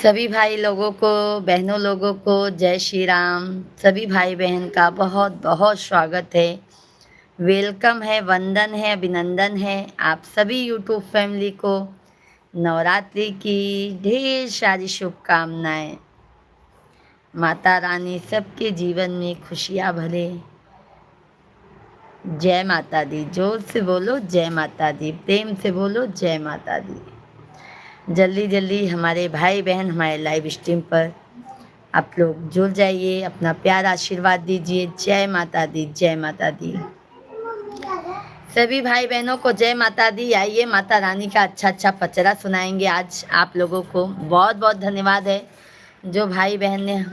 सभी भाई लोगों को, बहनों लोगों को जय श्री राम। सभी भाई बहन का बहुत बहुत स्वागत है, वेलकम है, वंदन है, अभिनंदन है। आप सभी यूट्यूब फैमिली को नवरात्रि की ढेर सारी शुभकामनाएं। माता रानी सबके जीवन में खुशियाँ भरे। जय माता दी। जोर से बोलो जय माता दी, प्रेम से बोलो जय माता दी। जल्दी जल्दी हमारे भाई बहन हमारे लाइव स्ट्रीम पर आप लोग जुड़ जाइए, अपना प्यार आशीर्वाद दीजिए। जय माता दी, जय माता दी। सभी भाई बहनों को जय माता दी। आइए माता रानी का अच्छा अच्छा पचरा सुनाएंगे आज आप लोगों को। बहुत बहुत धन्यवाद है जो भाई बहन ने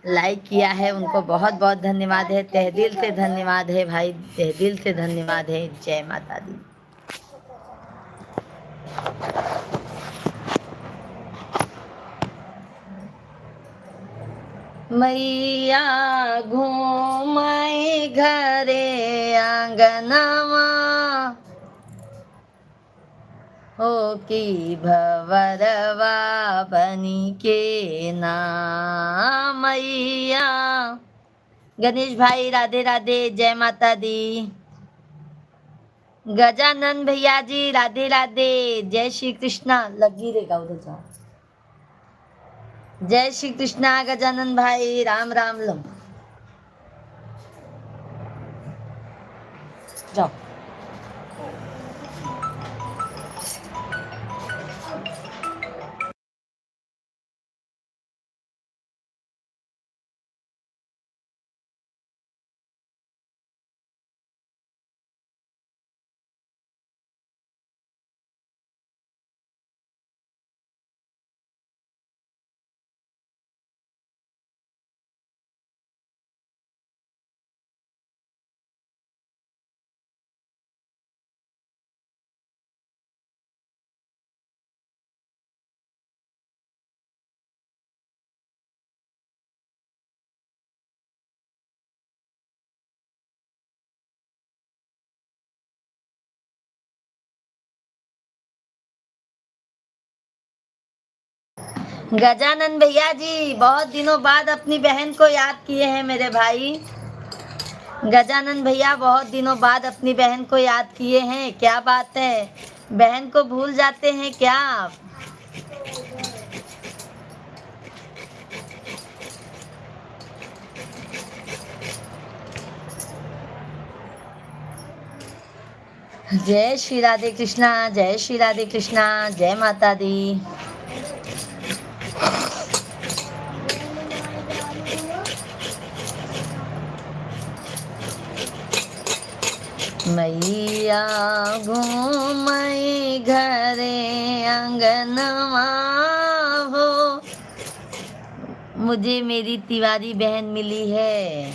लाइक किया है, उनको बहुत बहुत धन्यवाद है। तहे दिल से धन्यवाद है भाई, तहे दिल से धन्यवाद है। जय माता दी। मैया घूमाई घरे आंगनवा, हो की भवरवा बनी के नाम। मैया गणेश भाई राधे राधे, जय माता दी। गजानन भैया जी राधे राधे, जय श्री कृष्णा। लगी रहेगा उधर जाओ। जय श्री कृष्णा गजानन भाई, राम राम। लो जाओ। गजानन भैया जी बहुत दिनों बाद अपनी बहन को याद किए हैं मेरे भाई। गजानन भैया बहुत दिनों बाद अपनी बहन को याद किए हैं, क्या बात है। बहन को भूल जाते हैं क्या आप? जय श्री राधे कृष्णा, जय श्री राधे कृष्णा, जय माता दी। मैया घूमई घरे आंगनवा, हो मुझे मेरी तिवारी बहन मिली है।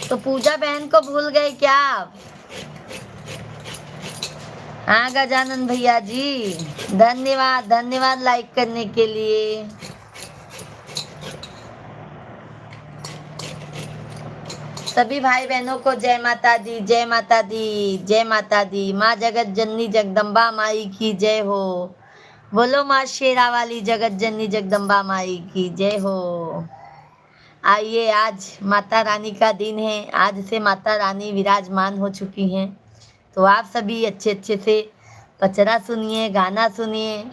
तो पूजा बहन को भूल गए क्या आप? हाँ गजानन भैया जी, धन्यवाद धन्यवाद लाइक करने के लिए। सभी भाई बहनों को जय माता दी, जय माता दी, जय माता दी। माँ जगत जननी जगदम्बा माई की जय हो। बोलो माँ शेरा वाली जगत जननी जगदम्बा माई की जय हो। आइए, आज माता रानी का दिन है। आज से माता रानी विराजमान हो चुकी हैं। तो आप सभी अच्छे अच्छे से पचरा सुनिए, गाना सुनिए।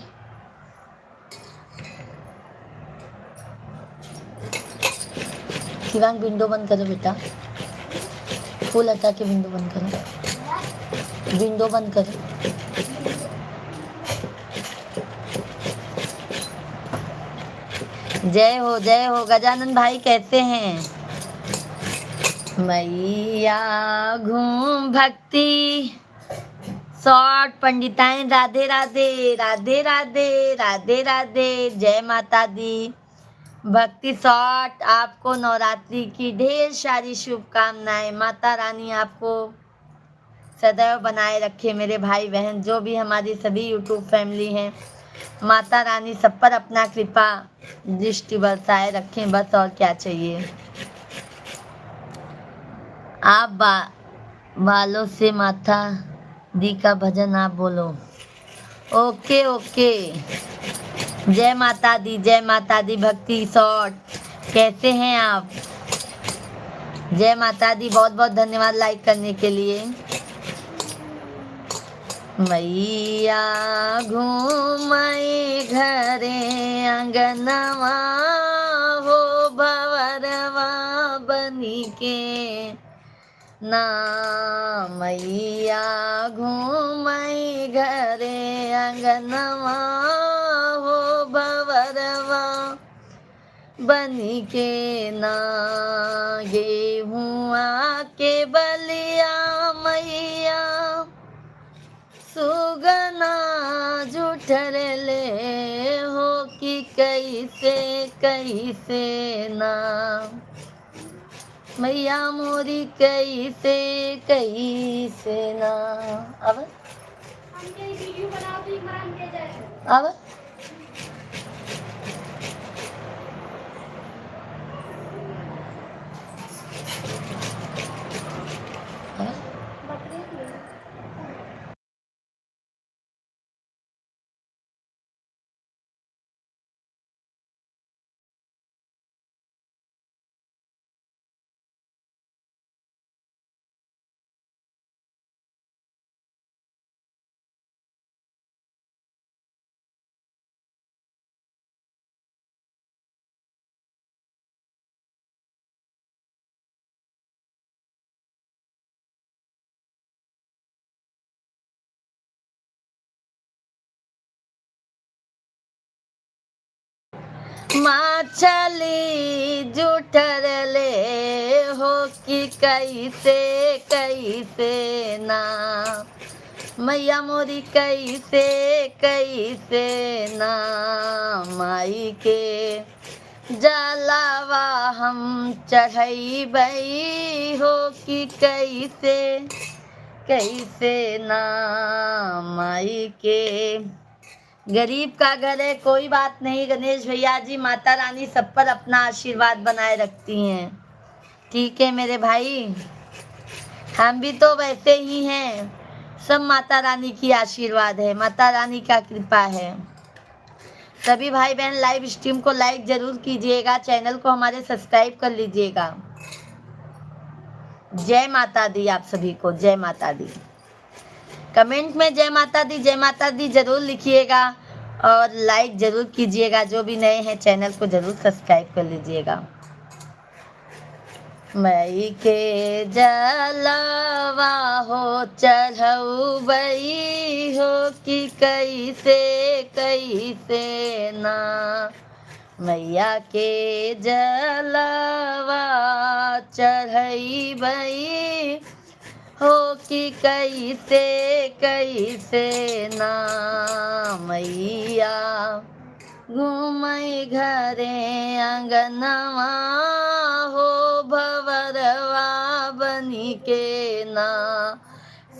शिवांग विंडो बंद करो बेटा, फूल हटा के विंडो बंद करो, विंडो बंद करो। जय हो गजानन भाई, कैसे हैं? मैया घूम भक्ति शॉर्ट पंडिताइन राधे राधे, राधे राधे, राधे राधे, जय माता दी। भक्ति शॉर्ट आपको नवरात्रि की ढेर सारी शुभकामनाएं। माता रानी आपको सदैव बनाए रखे मेरे भाई बहन, जो भी हमारी सभी यूट्यूब फैमिली हैं। माता रानी सब पर अपना कृपा दृष्टि बरसाए रखें, बस और क्या चाहिए। आप बालों से माता दी का भजन आप बोलो। ओके ओके, जय माता दी, जय माता दी। भक्ति शॉर्ट, कैसे हैं आप? जय माता दी। बहुत बहुत धन्यवाद लाइक करने के लिए। मैया घूमई घरे अंगनवा हो भवरवा बनी के ना। मैया घूमई घरे अंगनवा हो भवरवा बनी के ना। गेहुआ के बलिया मैया सुगना जुठर ले हो कि कैसे कैसे ना। मैया मोरी कैसे कैसे ना। अब अब माछली जुठर ले हो कि कैसे कैसे ना। मैया मोरी कैसे कैसे ना। माई के जलावा हम चढ़ैबै हो कि कैसे कैसे ना। माई के गरीब का घर है, कोई बात नहीं गणेश भैया जी। माता रानी सब पर अपना आशीर्वाद बनाए रखती हैं। ठीक है मेरे भाई, हम भी तो वैसे ही हैं। सब माता रानी की आशीर्वाद है, माता रानी का कृपा है। सभी भाई बहन लाइव स्ट्रीम को लाइक जरूर कीजिएगा, चैनल को हमारे सब्सक्राइब कर लीजिएगा। जय माता दी आप सभी को, जय माता दी। कमेंट में जय माता दी जरूर लिखिएगा और लाइक जरूर कीजिएगा। जो भी नए हैं चैनल को जरूर सब्सक्राइब कर लीजिएगा। मई के जलवा हो चढ़ौबई हो कि कैसे कैसे ना। मैया के जलवा चढ़ैबई हो कि कैसे कैसे ना। मैया घूमई घरे अंगनवा हो भवरवा बनी के ना।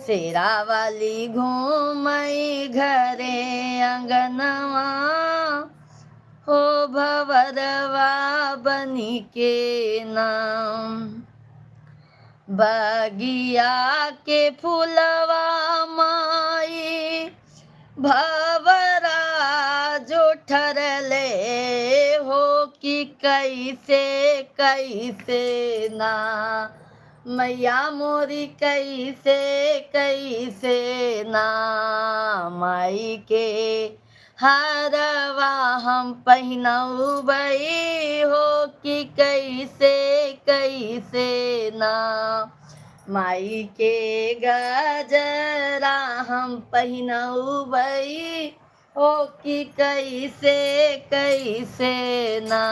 शेरा वाली घूमई घरे अंगनवा हो भवरवा बनी के नाम। बगिया के फूलवा माई भवरा जो ठरले हो कि कैसे कैसे ना। मैया मोरी कैसे कैसे ना। माई के हरवा हम पहिनौबै हो कि कैसे कैसे ना। माई के गजरा हम पहिनौबै हो कि कैसे कैसे ना।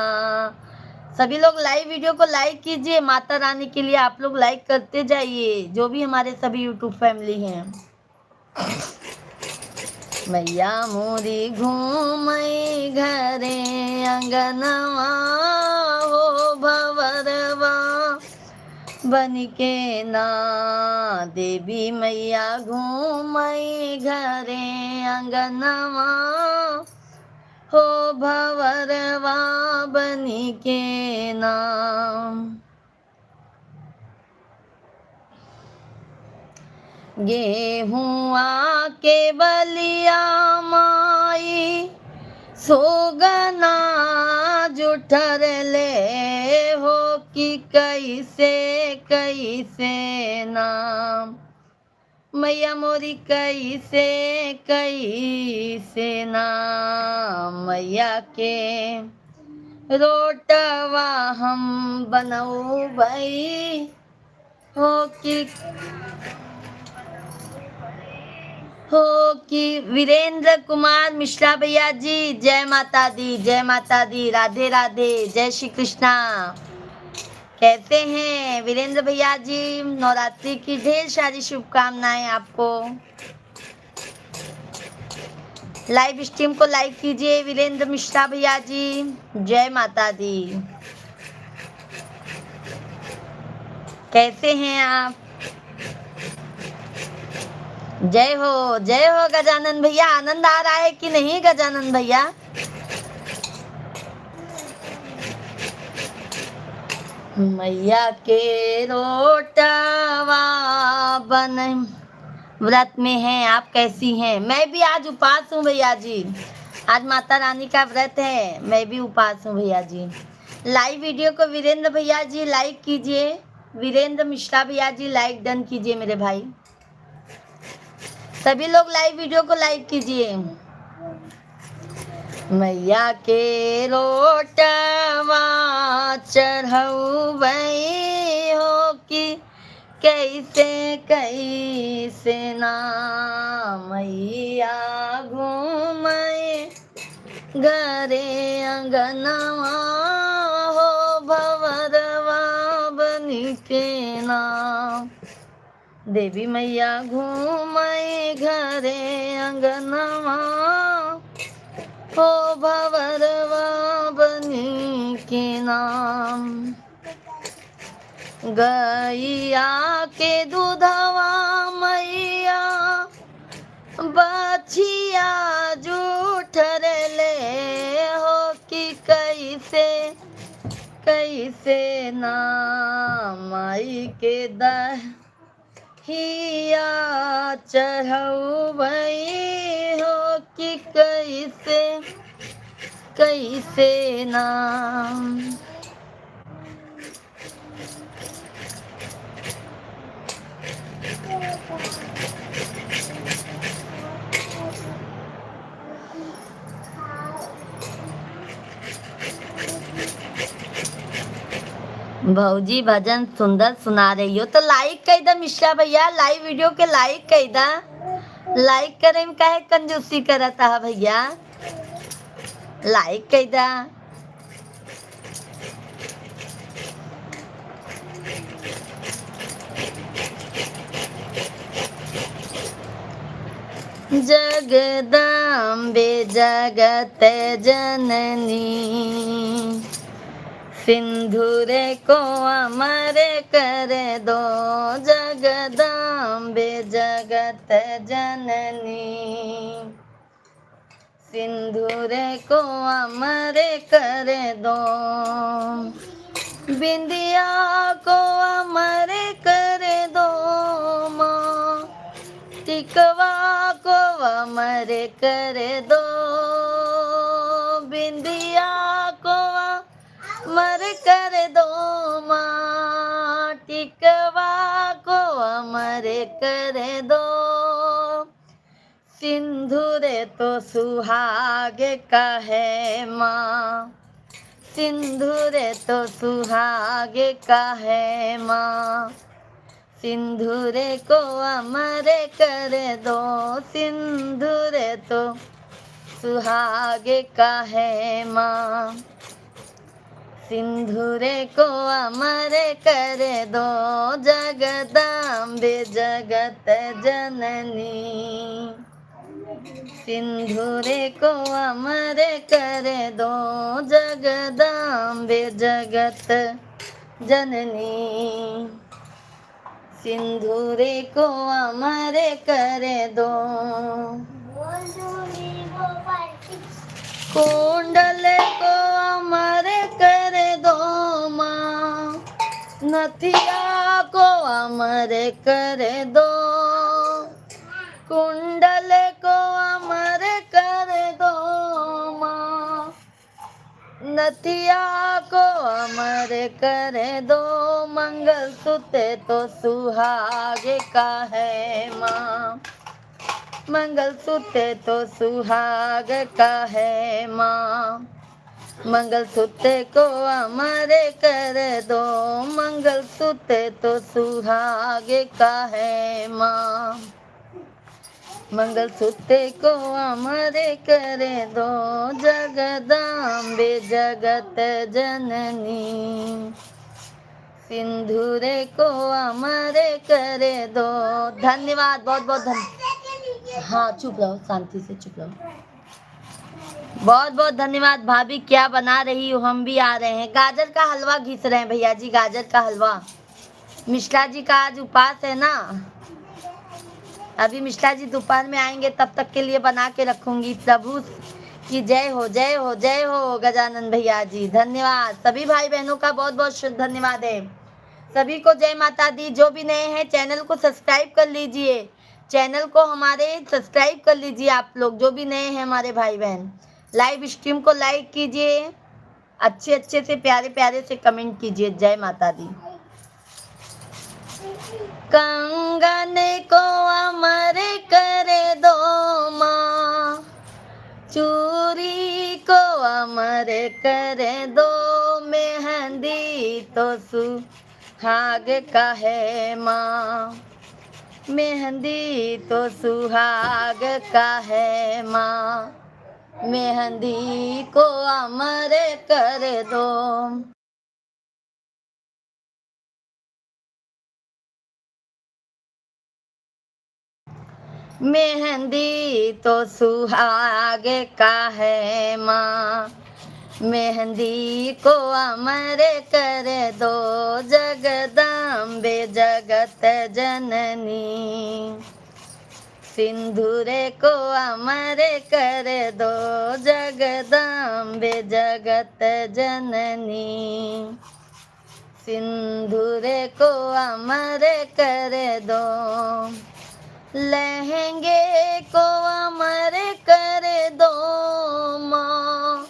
सभी लोग लाइव वीडियो को लाइक कीजिए, माता रानी के लिए आप लोग लाइक करते जाइए, जो भी हमारे सभी यूट्यूब फैमिली हैं। मैया मोरी घूमई घरे अंगनवा हो भवरवा बन के ना। देवी मैया घूमई घरे अंगनवा हो भवरवा बनी के नाम। गेहुआ के बलिया माई सोगना जुठर ले हो कि कैसे कैसे नाम मैया मोरी कैसे कैसे नाम मैया के रोटवा हम बनऊ भई हो कि वीरेंद्र कुमार मिश्रा भैया जी, जय माता दी, जय माता दी, राधे राधे, जय श्री कृष्णा। कैसे हैं वीरेंद्र भैया जी? नवरात्रि की ढेर सारी शुभकामनाएं आपको। लाइव स्ट्रीम को लाइक कीजिए वीरेंद्र मिश्रा भैया जी, जय माता दी। कैसे हैं आप? जय हो गजानन भैया। आनंद आ रहा है कि नहीं गजानन भैया? मैया के रोटवा बन व्रत में हैं आप, कैसी हैं? मैं भी आज उपास हूँ भैया जी, आज माता रानी का व्रत है, मैं भी उपास हूँ भैया जी। लाइव वीडियो को वीरेंद्र भैया जी लाइक कीजिए, वीरेंद्र मिश्रा भैया जी लाइक डन कीजिए मेरे भाई। सभी लोग लाइव वीडियो को लाइक कीजिए। मैया के रोटवा चढ़ौबई हो कि कैसे कैसे ना मैया घूमए घरे अंगनवा हो भवरवा बनी के नाम देवी मैया घूमए घरे अंगनवा हो भवरवा बनी के नाम गैया के दूधवा मैया बछिया जूठर ले हो कि कैसे कैसे नाम माई के दहिया चढ़ौबई हो कि कैसे कैसे नाम। भौजी भजन सुंदर सुना रही हो तो लाइक कर दा मिश्रा भैया, लाइव वीडियो के लाइक कर दा। लाइक करे में काहे कंजूसी करता है भैया, लाइक कर दा। जगदम्बे जगत जननी सिंदूर को अमर कर दो, जगदम्बे जगत जननी सिंदूर को अमर कर दो, बिंदिया को अमर कर दो माँ, टिकवा को अमर कर दो, बिंदिया को अमर कर दो माँ, टिकवा को अमर कर दो। सिंदूर तो सुहाग का है माँ, सिंदूर तो सुहाग का है माँ, सिंदूर को अमर कर दो, सिंदूर तो सुहाग का है माँ, सिंदूर को अमर कर दो, जगदम्बे जगत जननी सिंदूर को अमर कर दो, जगदम्बे जगत जननी सिंदूर को अमर कर दो। कुंडल को अमर कर दो माँ, नथिया को अमर कर दो, कुंडल को अमर कर दो माँ, पतिया को अमर कर दो, मंगलसूत्र तो सुहागे का है माँ, मंगलसूत्र तो सुहाग का है माँ, मंगलसूत्र को अमर कर दो, मंगलसूत्र तो सुहाग का है माँ, मंगलसूत्र को अमर कर दो, जगदम्बे जगत जननी, सिंदूरे को अमर कर दो। धन्यवाद, बहुत बहुत धन्यवाद। हाँ चुप रहो, शांति से चुप रहो। बहुत बहुत धन्यवाद भाभी। क्या बना रही हो? हम भी आ रहे हैं, गाजर का हलवा घिस रहे हैं भैया जी, गाजर का हलवा। मिश्रा जी का आज उपास है ना, अभी मिश्रा जी दोपहर में आएंगे, तब तक के लिए बना के रखूंगी। प्रभु की जय हो, जय हो, जय हो गजानन भैया जी। धन्यवाद सभी भाई बहनों का, बहुत बहुत धन्यवाद है सभी को। जय माता दी। जो भी नए हैं चैनल को सब्सक्राइब कर लीजिए, चैनल को हमारे सब्सक्राइब कर लीजिए आप लोग, जो भी नए हैं हमारे भाई बहन। लाइव स्ट्रीम को लाइक कीजिए, अच्छे अच्छे से प्यारे प्यारे से कमेंट कीजिए। जय माता दी। कंगन को अमर कर दो माँ, चूड़ी को अमर कर दो, मेहंदी तो सुहाग का है माँ, मेहंदी तो सुहाग का है माँ, मेहंदी को अमर कर दो। मेहंदी तो सुहाग का है माँ, मेहंदी को अमर कर दो, जगदम्बे जगत जननी, सिंदूरे को अमर कर दो, जगदम्बे जगत जननी, सिंदूरे को अमर कर दो, लहंगे को अमर कर दो माँ,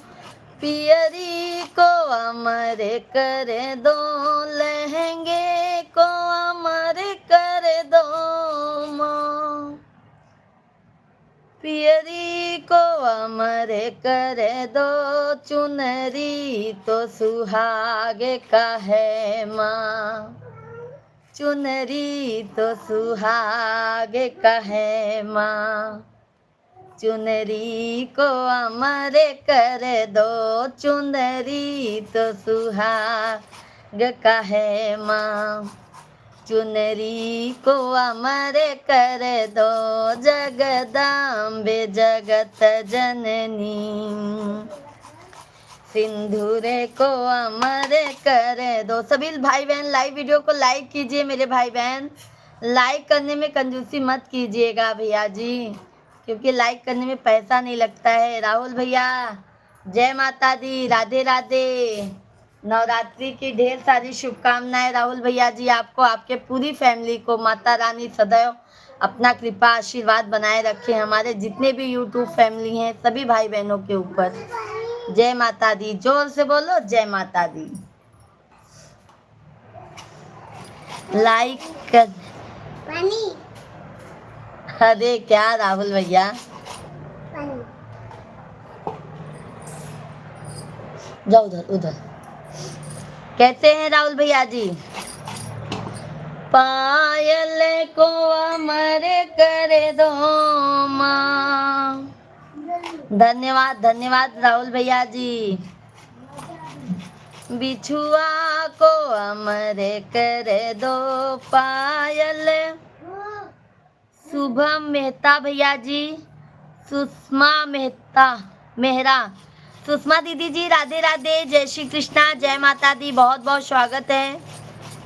पियरी को अमर कर दो, लहंगे को अमर कर दो माँ, पियरी को अमर कर दो, चुनरी तो सुहाग का है माँ, चुनरी तो सुहाग का है माँ, चुनरी को अमर कर दो, चुनरी तो सुहाग का है माँ, चुनरी को अमर कर दो, जगदम्बे जगत जननी, सिंदूरे को अमर कर दो। सभी भाई बहन लाइव वीडियो को लाइक कीजिए मेरे भाई बहन, लाइक करने में कंजूसी मत कीजिएगा भैया जी, क्योंकि लाइक करने में पैसा नहीं लगता है। राहुल भैया जय माता दी, राधे राधे, नवरात्रि की ढेर सारी शुभकामनाएं राहुल भैया जी आपको, आपके पूरी फैमिली को। माता रानी सदैव अपना कृपा आशीर्वाद बनाए रखे हमारे जितने भी यूट्यूब फैमिली हैं सभी भाई बहनों के ऊपर। जय माता दी, जोर से बोलो जय माता दी। लाइक कर। अरे क्या राहुल भैया, जाओ उधर उधर। कैसे हैं राहुल भैया जी? पायल को अमर कर दो माँ। धन्यवाद धन्यवाद राहुल भैया जी। बिछुआ को अमर कर दो पायल। शुभम मेहता भैया जी, सुषमा मेहरा, सुषमा दीदी जी राधे राधे, जय श्री कृष्णा, जय माता दी। बहुत बहुत स्वागत है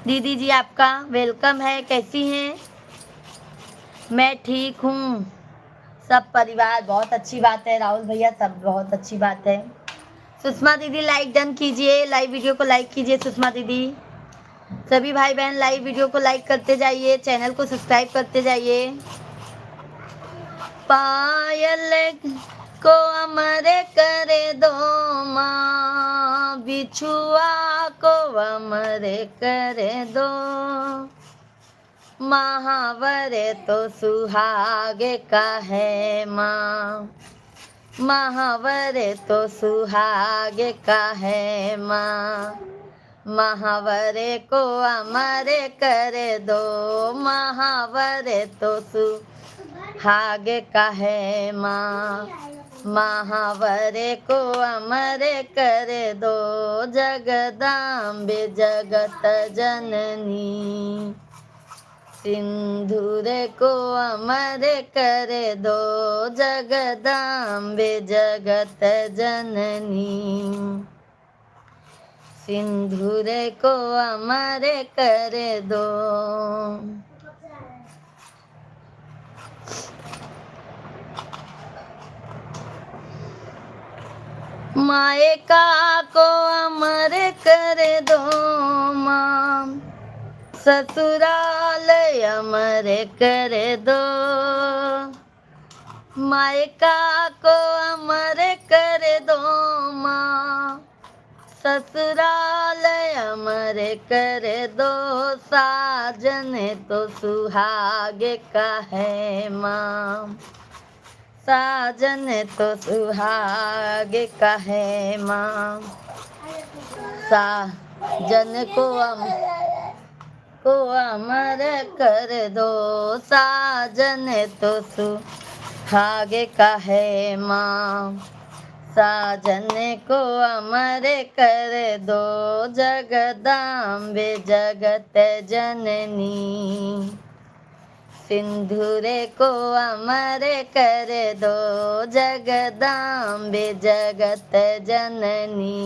दीदी जी आपका, वेलकम है। कैसी हैं? मैं ठीक हूँ, सब परिवार बहुत अच्छी बात है राहुल भैया, सब बहुत अच्छी बात है। सुषमा दीदी लाइक डन कीजिए, लाइव वीडियो को लाइक कीजिए सुषमा दीदी। सभी भाई बहन लाइव वीडियो को लाइक करते जाइए, चैनल को सब्सक्राइब करते जाइए। पायल को अमर कर दो माँ, बिछुआ को अमर कर दो, महावरे तो सुहागे का है माँ, महावरे तो सुहागे का है माँ, महावरे को अमर कर दो, महावरे तो सुहागे का है माँ, महावरे को अमर कर दो, जगदाम्बे जगत जननी, सिंदूर को अमर कर दो, जगदाम्बे जगत जननी, सिंदूर को अमर कर दो। मायका को अमर कर दो माँ, ससुराल अमर कर दो, मायका को अमर कर दो माँ, ससुराल अमर कर दो, साजन तो सुहागे का है माँ, साजन तो सुहागे का है माँ, साजन को अमर कर दो, साजन तो सुहागे का है माँ, साजन को अमर कर दो, जगदाम्बे जगत जननी, सिंदूर को अमर कर दो, जगदाम्बे जगत जननी,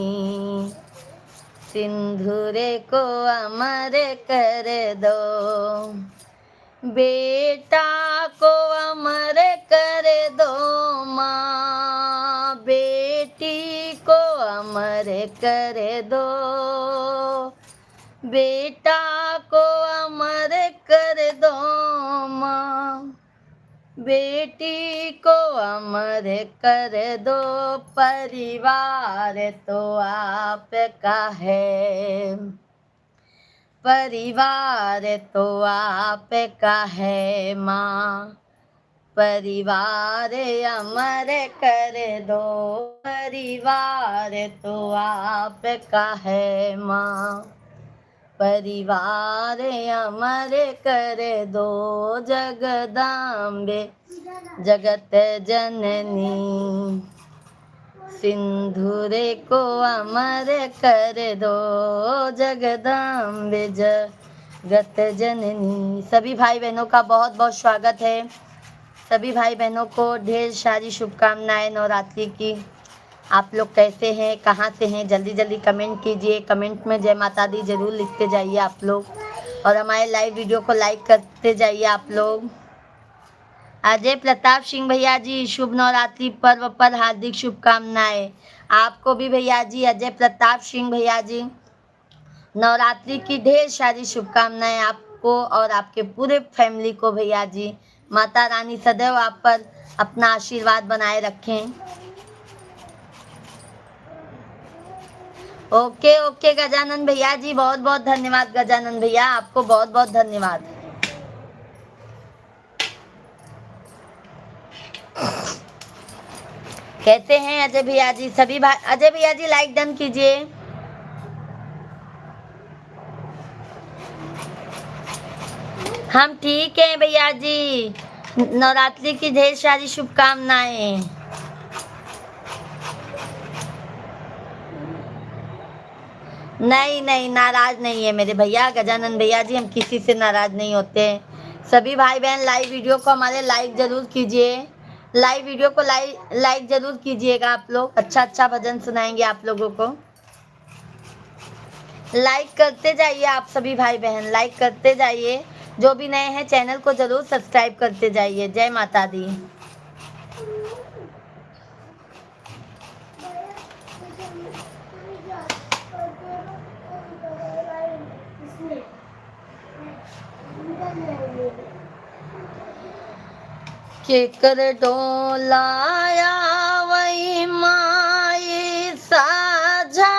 सिंदूर को अमर कर दो, बेटा को अमर कर दो माँ, बेटी को अमर कर दो, बेटा को अमर कर दो माँ, बेटी को अमर कर दो, परिवार तो आपका है, परिवार तो आपका है माँ, परिवार अमर कर दो, परिवार तो आपका है माँ, परिवार अमर कर दो, जगदाम्बे जगत जननी, सिंदूर को अमर कर दो, जगदाम्बे जगत जननी। सभी भाई बहनों का बहुत बहुत स्वागत है। सभी भाई बहनों को ढेर सारी शुभकामनाएं नवरात्रि की। आप लोग कैसे हैं, कहाँ से हैं, जल्दी जल्दी कमेंट कीजिए। कमेंट में जय माता दी जरूर लिखते जाइए आप लोग, और हमारे लाइव वीडियो को लाइक करते जाइए आप लोग। अजय प्रताप सिंह भैया जी, शुभ नवरात्रि पर्व पर हार्दिक शुभकामनाएं। आपको भी भैया जी, अजय प्रताप सिंह भैया जी, नवरात्रि की ढेर सारी शुभकामनाएं आपको और आपके पूरे फैमिली को भैया जी। माता रानी सदैव आप पर अपना आशीर्वाद बनाए रखें। ओके ओके गजानन भैया जी, बहुत बहुत धन्यवाद गजानन भैया, आपको बहुत बहुत धन्यवाद। कैसे हैं अजय भैया जी? सभी भाई, अजय भैया जी लाइक डन कीजिए। हम ठीक हैं भैया जी, नवरात्रि की ढेर सारी शुभकामनाएं। नहीं नहीं, नाराज नहीं है मेरे भैया गजानन भैया जी, हम किसी से नाराज नहीं होते। सभी भाई बहन लाइव वीडियो को हमारे लाइक जरूर कीजिए, लाइव वीडियो को लाइक जरूर कीजिएगा आप लोग। अच्छा अच्छा भजन सुनाएंगे आप लोगों को। लाइक करते जाइए आप सभी भाई बहन, लाइक करते जाइए। जो भी नए हैं चैनल को जरूर सब्सक्राइब करते जाइए। जय माता दी। केकर डोलाया वही माई साझा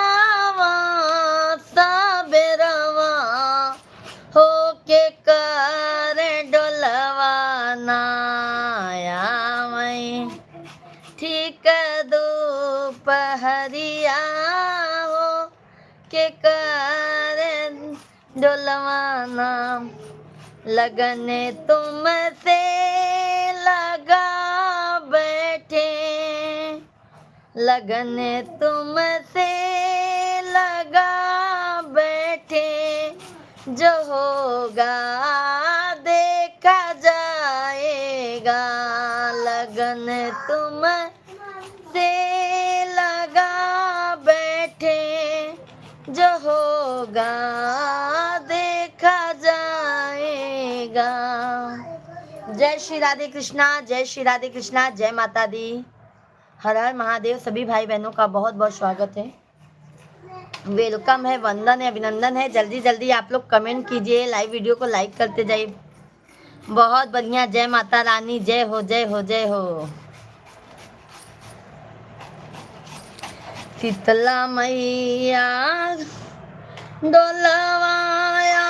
नाया मैं ठीक दोपहरिया हो के कारण डोलवाना लगन तुमसे लगा बैठे लगन तुमसे लगा बैठे जो होगा देखा जाएगा लगन तुमसे लगा बैठे जो होगा देखा जाएगा। जय श्री राधे कृष्णा, जय श्री राधे कृष्णा, जय माता दी, हर हर महादेव। सभी भाई बहनों का बहुत बहुत स्वागत है, वेलकम है, वंदन है, अभिनंदन है। जल्दी जल्दी आप लोग कमेंट कीजिए, लाइव वीडियो को लाइक करते जाइए। बहुत बढ़िया, जय माता रानी, जय हो जय हो जय हो। शीतला मैया डोलवाया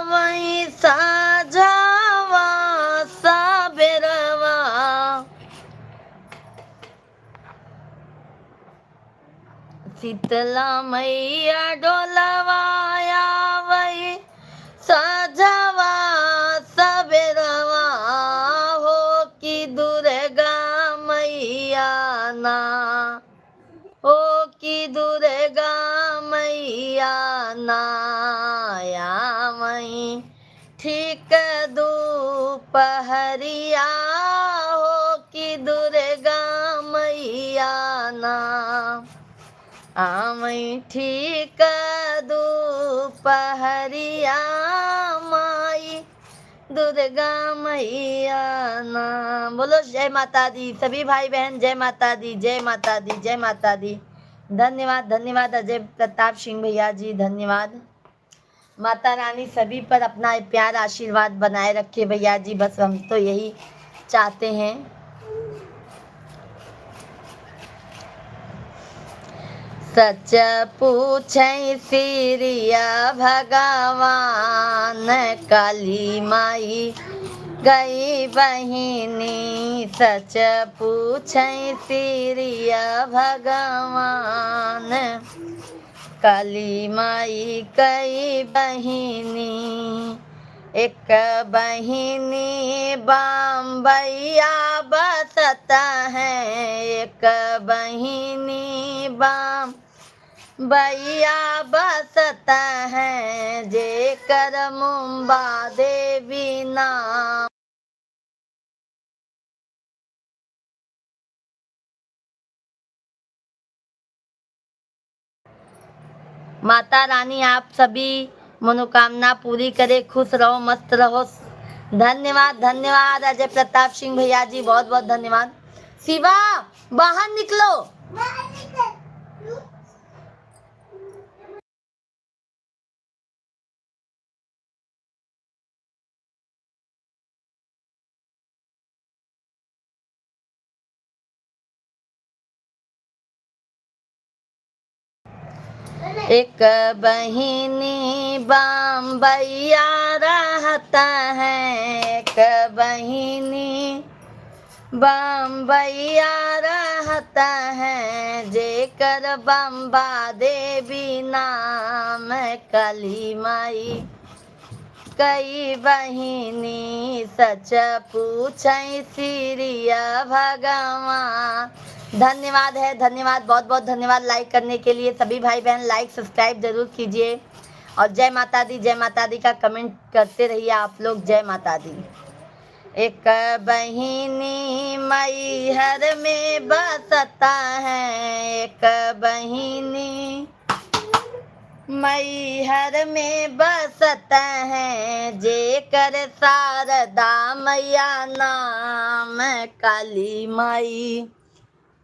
वही साजावा साबेरवा शीतला मैया डोलवाया वही साजावा सबेरवा हो कि दुर्गा मैया ना हो कि दुर्गा मैया नाया मई ठीक दोपहरिया हो कि दुर्गा मैया ना आमई ठीक दोपहरिया माई दुर्गा मैया ना। बोलो जय माता दी सभी भाई बहन, जय माता दी, जय माता दी, जय माता दी। धन्यवाद धन्यवाद अजय प्रताप सिंह भैया जी, धन्यवाद। माता रानी सभी पर अपना प्यार आशीर्वाद बनाए रखे भैया जी, बस हम तो यही चाहते हैं। सच पूछै सिरिया भगवान काली माई गई बहिनी सच पूछै सिरिया भगवान काली माई कई बहिनी एक बहिनी बम्बैया बसता है एक बहिनी बम्बैया बसता है जेकर मुंबा देवी नाम। माता रानी आप सभी मनोकामना पूरी करे, खुश रहो, मस्त रहो। धन्यवाद धन्यवाद अजय प्रताप सिंह भैया जी, बहुत बहुत धन्यवाद। शिवा बाहर निकलो। एक बहिनी बम्बैया रहता है एक बहिनी बम्बैया रहता है जेकर बम्बा देवी नाम काली माई कई बहिनी सच पूछै सिरिया भगवान। धन्यवाद है, धन्यवाद, बहुत बहुत धन्यवाद लाइक करने के लिए। सभी भाई बहन लाइक सब्सक्राइब जरूर कीजिए और जय माता दी का कमेंट करते रहिए आप लोग। जय माता दी। एक बहिनी मैहर में बसता है एक बहिनी मैहर में बसता है जेकर शारदा मैया नाम काली माई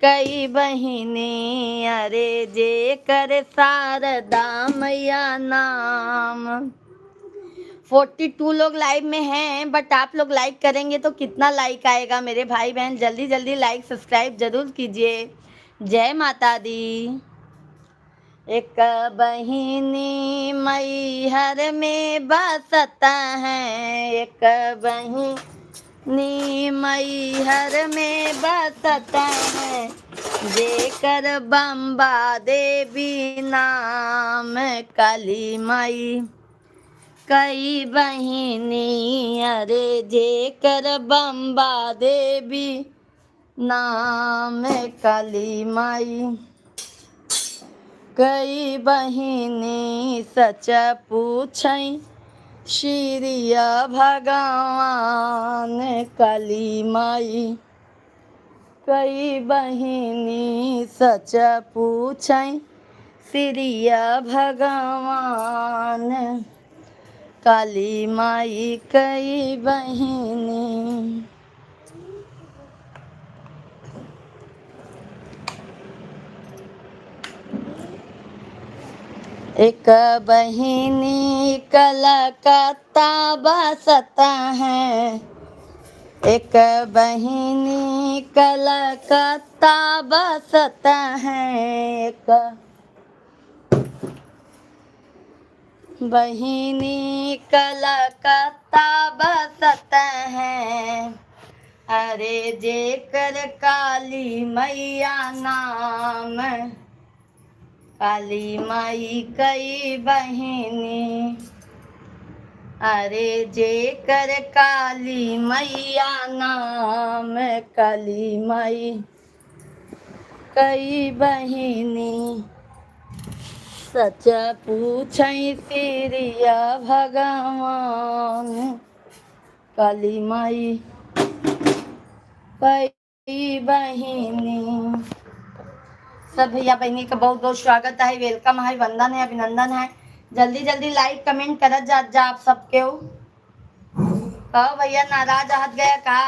कई बहिनी अरे जेकर शारदा मैया नाम। 42 लोग लाइव में हैं, बट आप लोग लाइक करेंगे तो कितना लाइक आएगा मेरे भाई बहन, जल्दी जल्दी लाइक सब्सक्राइब जरूर कीजिए। जय माता दी। एक बहिनी मैहर में बसता है एक बहिनी नीमई हर में बसता है, जेकर बम्बा देवी नाम। काली माई कई बहिनी, अरे जेकर बम्बा देवी नाम। काली माई कई बहिनी, सच पूछई श्री भगवान। काली माई कई बहिनी, सच पूछई श्री भगवान। काली माई कई बहिनी। एक बहिनी कलकत्ता बसता है, एक बहिनी कलकत्ता बसता है, एक बहिनी कलकत्ता बसता है, अरे जेकर काली मैया नाम। काली माई कई बहिनी, अरे जेकर काली मैया नाम। काली माई कई बहिनी, सच पूछई श्री भगवान। काली माई कई बहिनी। सब भैया बहनी का बहुत बहुत स्वागत है, वेलकम है, वंदन है, अभिनंदन है। जल्दी जल्दी लाइक कमेंट करत जा आप सबके। कहो भैया नाराज हट गया का?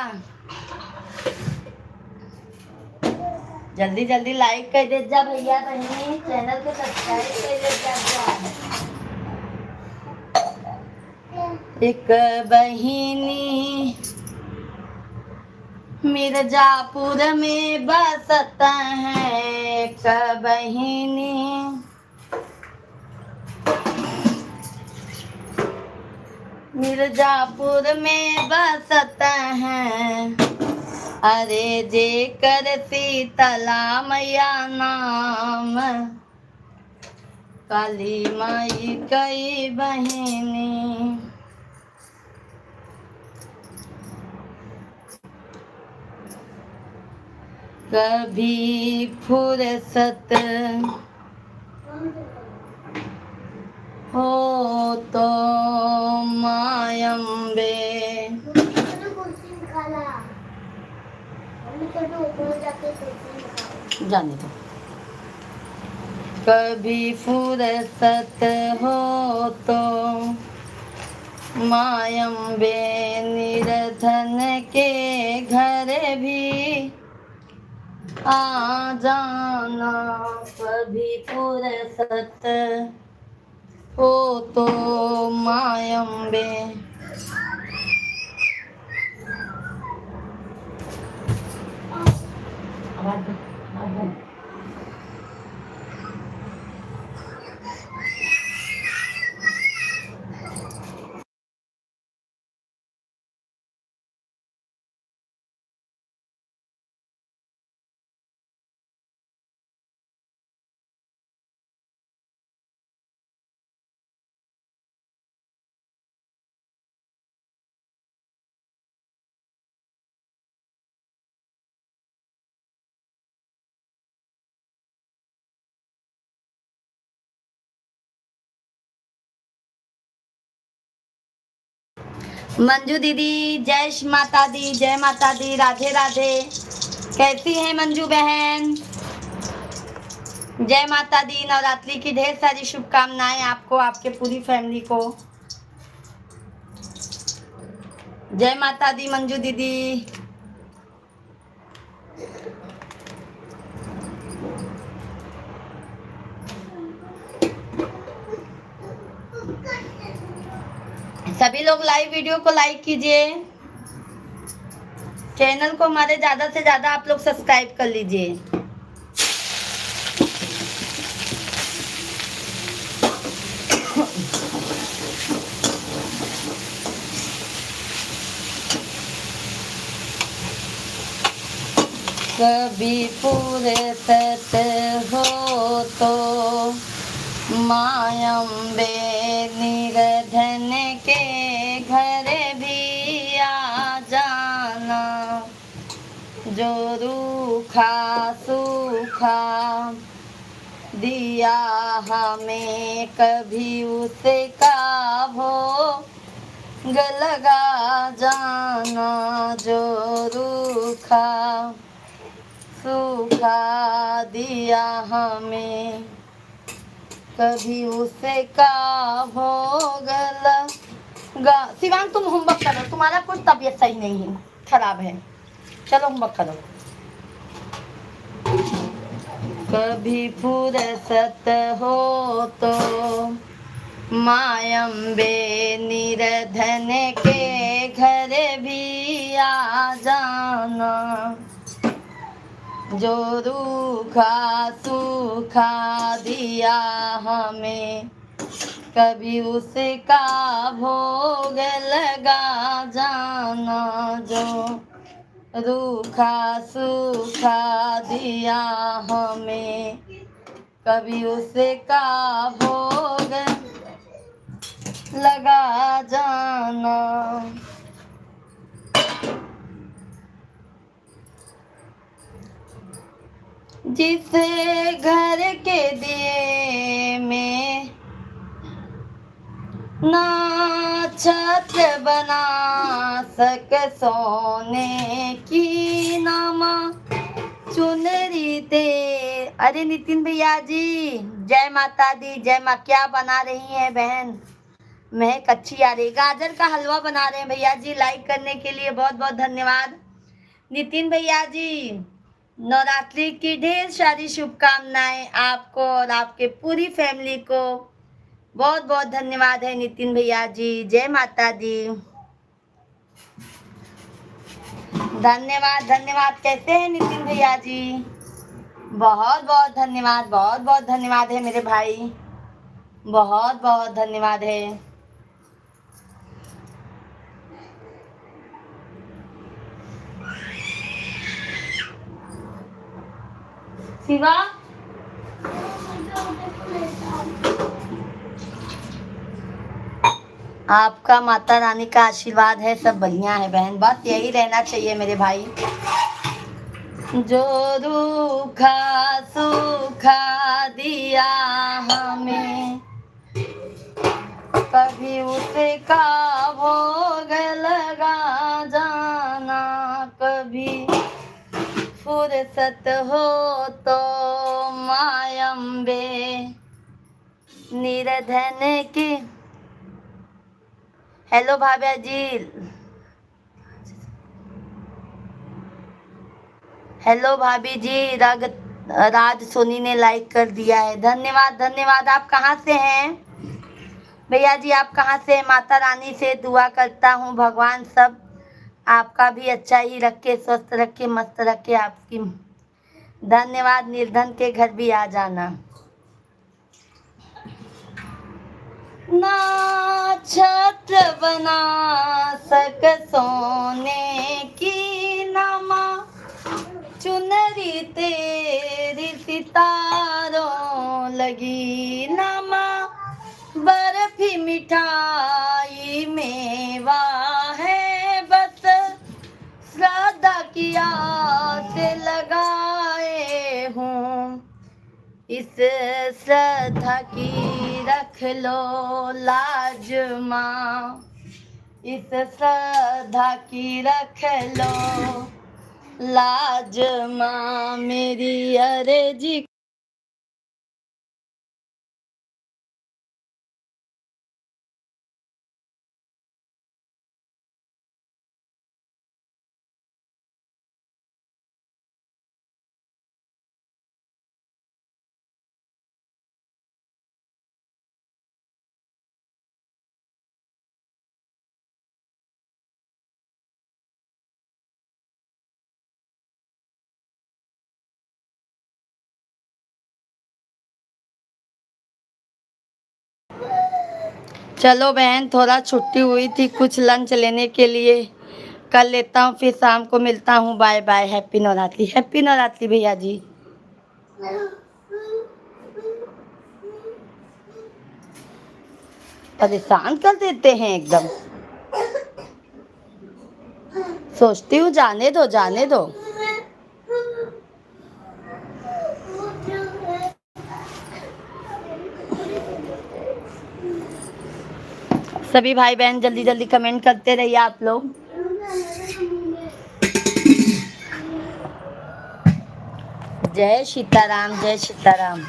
जल्दी जल्दी लाइक कर दे जा भैया बहनी, चैनल को सब्सक्राइब कर दे जा। एक बहिनी मिर्जापुर में बसता है, एक बहिनी मिर्जापुर में बसता है, अरे जेकर शीतला मैया नाम। काली माई कई बहिनी, कभी फुर्सत हो तो मायम्बे। जाने दो। कभी फुर्सत हो तो मायम्बे, निर्धन के घर भी आ जाना। कभी फुर्सत हो तो मायम्बे। मंजू दीदी जय माता दी, जय माता दी, राधे राधे। कैसी है मंजू बहन? जय माता दी। नवरात्रि की ढेर सारी शुभकामनाएं आपको, आपके पूरी फैमिली को। जय माता दी मंजू दीदी। सभी लोग लाइव वीडियो को लाइक कीजिए, चैनल को हमारे ज्यादा से ज्यादा आप लोग सब्सक्राइब कर लीजिए। कभी फुर्सत हो तो मायम्बे निर्धन के घर भी आ जाना, जो रूखा सूखा दिया हमें कभी उसका भोग लगा जाना, जो रूखा सूखा दिया हमें कभी उसका भोग लगा। शिवांग तुम होमवर्क करो, तुम्हारा कुछ तबीयत सही नहीं है, खराब है, चलो होमवर्क करो। कभी फुर्सत हो तो मायम्बे निर्धन के घर भी आ जाना, जो रूखा सूखा दिया हमें कभी उसका भोग लगा जाना, जो रूखा सूखा दिया हमें कभी उसका भोग लगा जाना। जिस घर के दिए में ना छत्र बना सक सोने की नामा चुनरी ते। अरे नितिन भैया जी, जय माता दी, जय माँ। क्या बना रही हैं बहन? महक अच्छी आ रही। गाजर का हलवा बना रहे हैं भैया जी। लाइक करने के लिए बहुत बहुत धन्यवाद नितिन भैया जी। नवरात्रि की ढेर सारी शुभकामनाएं आपको और आपके पूरी फैमिली को। बहुत बहुत धन्यवाद है नितिन भैया जी। जय माता दी। धन्यवाद धन्यवाद। कैसे हैं नितिन भैया जी? बहुत बहुत धन्यवाद, बहुत बहुत धन्यवाद है मेरे भाई, बहुत बहुत धन्यवाद है। शिवा आपका माता रानी का आशीर्वाद है, सब बढ़िया है बहन, बस यही रहना चाहिए मेरे भाई। जो रूखा सूखा दिया हमें कभी उसका भोग लगा जाना, कभी फुर्सत हो तो मायम्बे निर्धन की। हेलो भाभा जी, हेलो भाभी जी। राज सोनी ने लाइक कर दिया है, धन्यवाद धन्यवाद। आप कहाँ से हैं भैया जी? आप कहाँ से? माता रानी से दुआ करता हूँ भगवान सब आपका भी अच्छा ही रखे, स्वस्थ रखे, मस्त रखे आपकी। धन्यवाद। निर्धन के घर भी आ जाना। ना छत्र बना सक सोने की नमा, चुनरी तेरी सितारों लगी नमा, बर्फी मिठाई मेवा है बस, श्रद्धा की आस लगाए हूँ, इस श्रद्धा की रख लो लाज माँ, इस श्रद्धा की रख लो लाज माँ, मेरी अर्जी। चलो बहन, थोड़ा छुट्टी हुई थी कुछ लंच लेने के लिए, कर लेता हूँ, फिर शाम को मिलता हूँ। Bye bye, happy Navratri, happy Navratri भैया जी। परेशान कर देते हैं एकदम। सोचती हूँ जाने दो जाने दो। सभी भाई बहन जल्दी जल्दी कमेंट करते रहिए आप लोग। जय सीताराम, जय सीताराम।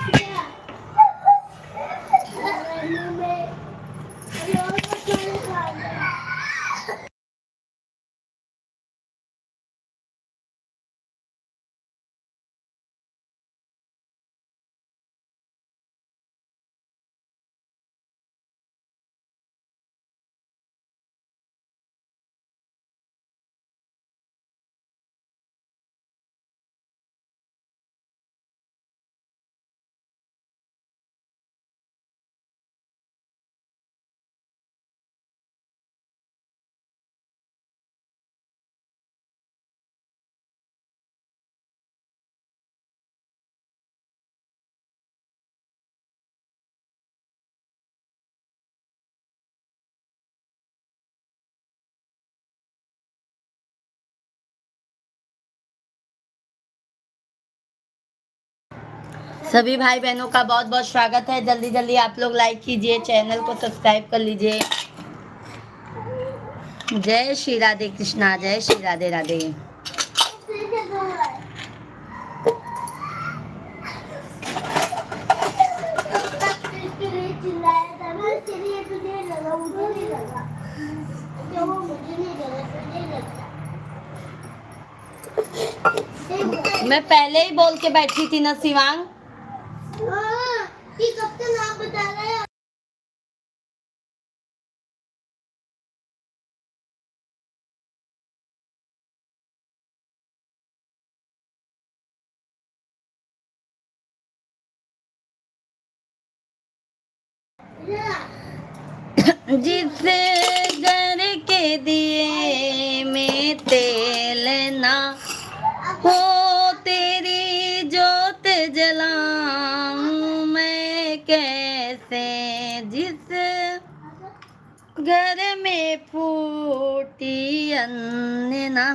सभी भाई बहनों का बहुत बहुत स्वागत है। जल्दी जल्दी आप लोग लाइक कीजिए, चैनल को सब्सक्राइब कर लीजिए। जय श्री राधे कृष्णा, जय श्री राधे राधे। मैं पहले ही बोल के बैठी थी ना शिवांग। कब तक नाम बता रहा है। जिस घर के दिए में तेल ना हो, तेरी जोत जलाऊं मैं कैसे। जिस घर में फूटी अन्ना।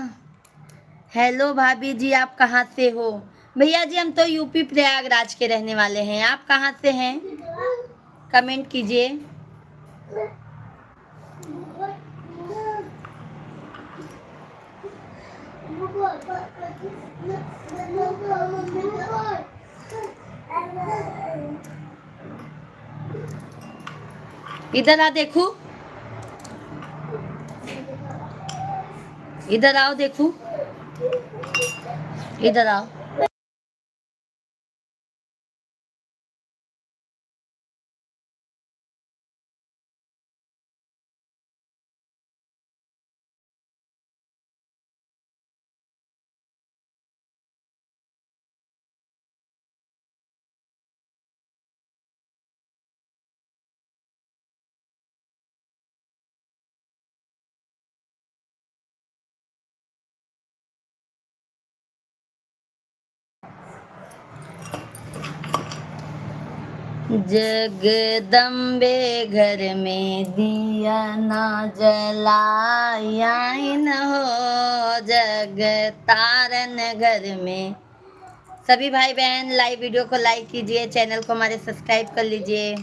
हेलो भाभी जी, आप कहाँ से हो? भैया जी हम तो यूपी प्रयागराज के रहने वाले हैं। आप कहाँ से हैं? कमेंट कीजिए। इधर आ देखू, इधर आओ देखू, इधर आओ। जगदम्बे घर में दिया ना जलाया न हो, जग तारन घर में। सभी भाई बहन लाइव वीडियो को लाइक कीजिए, चैनल को हमारे सब्सक्राइब कर लीजिए।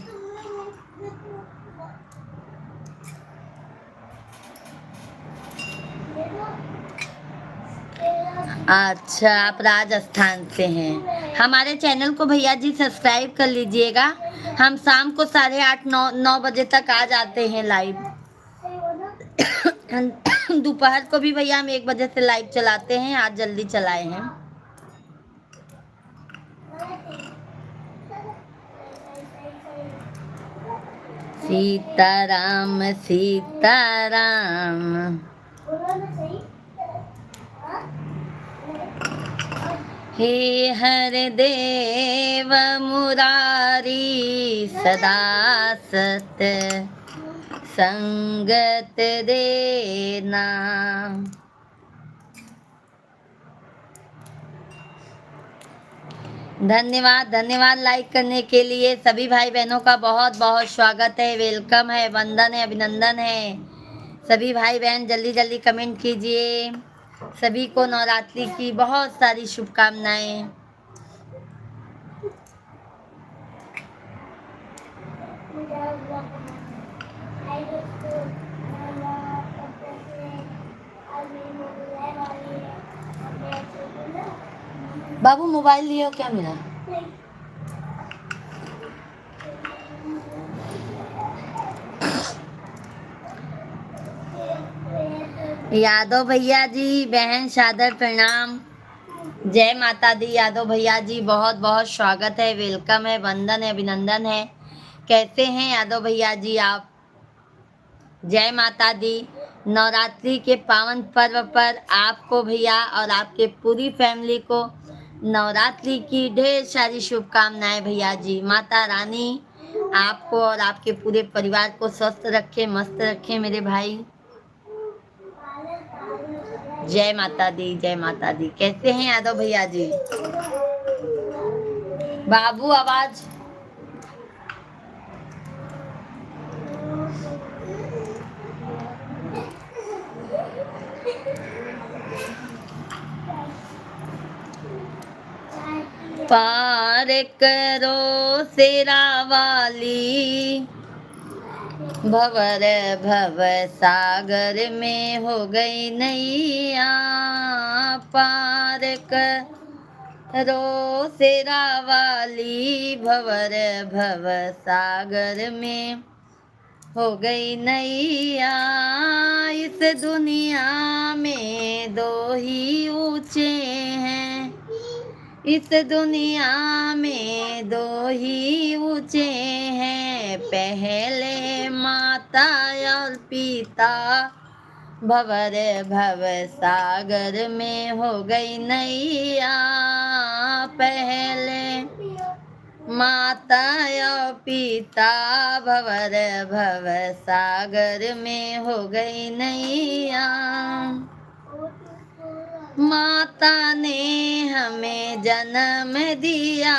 अच्छा, आप राजस्थान से हैं। हमारे चैनल को भैया जी सब्सक्राइब कर लीजिएगा। हम शाम को 8:30 9 बजे तक आ जाते हैं लाइव। दोपहर को भी भैया हम 1 बजे से लाइव चलाते हैं। आज जल्दी चलाए हैं। सीताराम सीताराम। हे हर देव मुरारी सदा सत संगत देना। धन्यवाद धन्यवाद लाइक करने के लिए। सभी भाई बहनों का बहुत बहुत स्वागत है, वेलकम है, वंदन है, अभिनंदन है। सभी भाई बहन जल्दी जल्दी कमेंट कीजिए। सभी को नवरात्रि की बहुत सारी शुभकामनाएं। बाबू मोबाइल लियो क्या मेरा? यादव भैया जी, बहन सादर प्रणाम। जय माता दी यादव भैया जी, बहुत बहुत स्वागत है, वेलकम है, वंदन है, अभिनंदन है। कैसे हैं यादव भैया जी आप? जय माता दी। नवरात्रि के पावन पर्व पर आपको भैया और आपके पूरी फैमिली को नवरात्रि की ढेर सारी शुभकामनाएं भैया जी। माता रानी आपको और आपके पूरे परिवार को स्वस्थ रखे, मस्त रखे मेरे भाई। जय माता दी, जय माता दी। कैसे हैं यादव भैया जी? बाबू आवाज। पार करो सेरा वाली, भवर भव सागर में हो गई नैया। पार करो सेरा वाली, भवर भव सागर में हो गई नैया। इस दुनिया में दो ही ऊंचे हैं, इस दुनिया में दो ही ऊंचे हैं, पहले माता और पिता। भवर भव सागर में हो गई नैया। पहले माता और पिता, भवर भव सागर में हो गई नैया। माता ने हमें जन्म दिया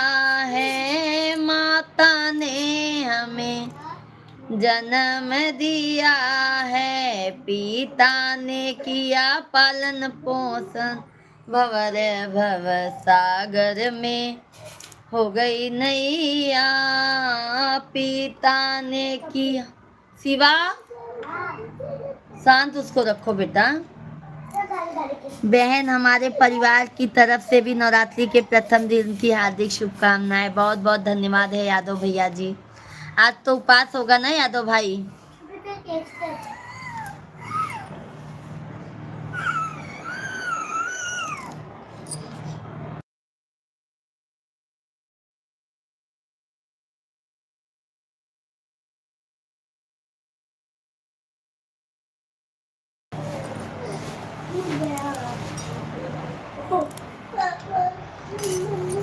है, माता ने हमें जन्म दिया है, पिता ने किया पालन पोषण। भवर भव सागर में हो गई नैया, पिता ने किया। शिवा शांत, उसको रखो बेटा। बहन हमारे परिवार की तरफ से भी नवरात्रि के प्रथम दिन की हार्दिक शुभकामनाएं। बहुत बहुत धन्यवाद है यादव भैया जी। आज तो उपवास होगा ना यादव भाई?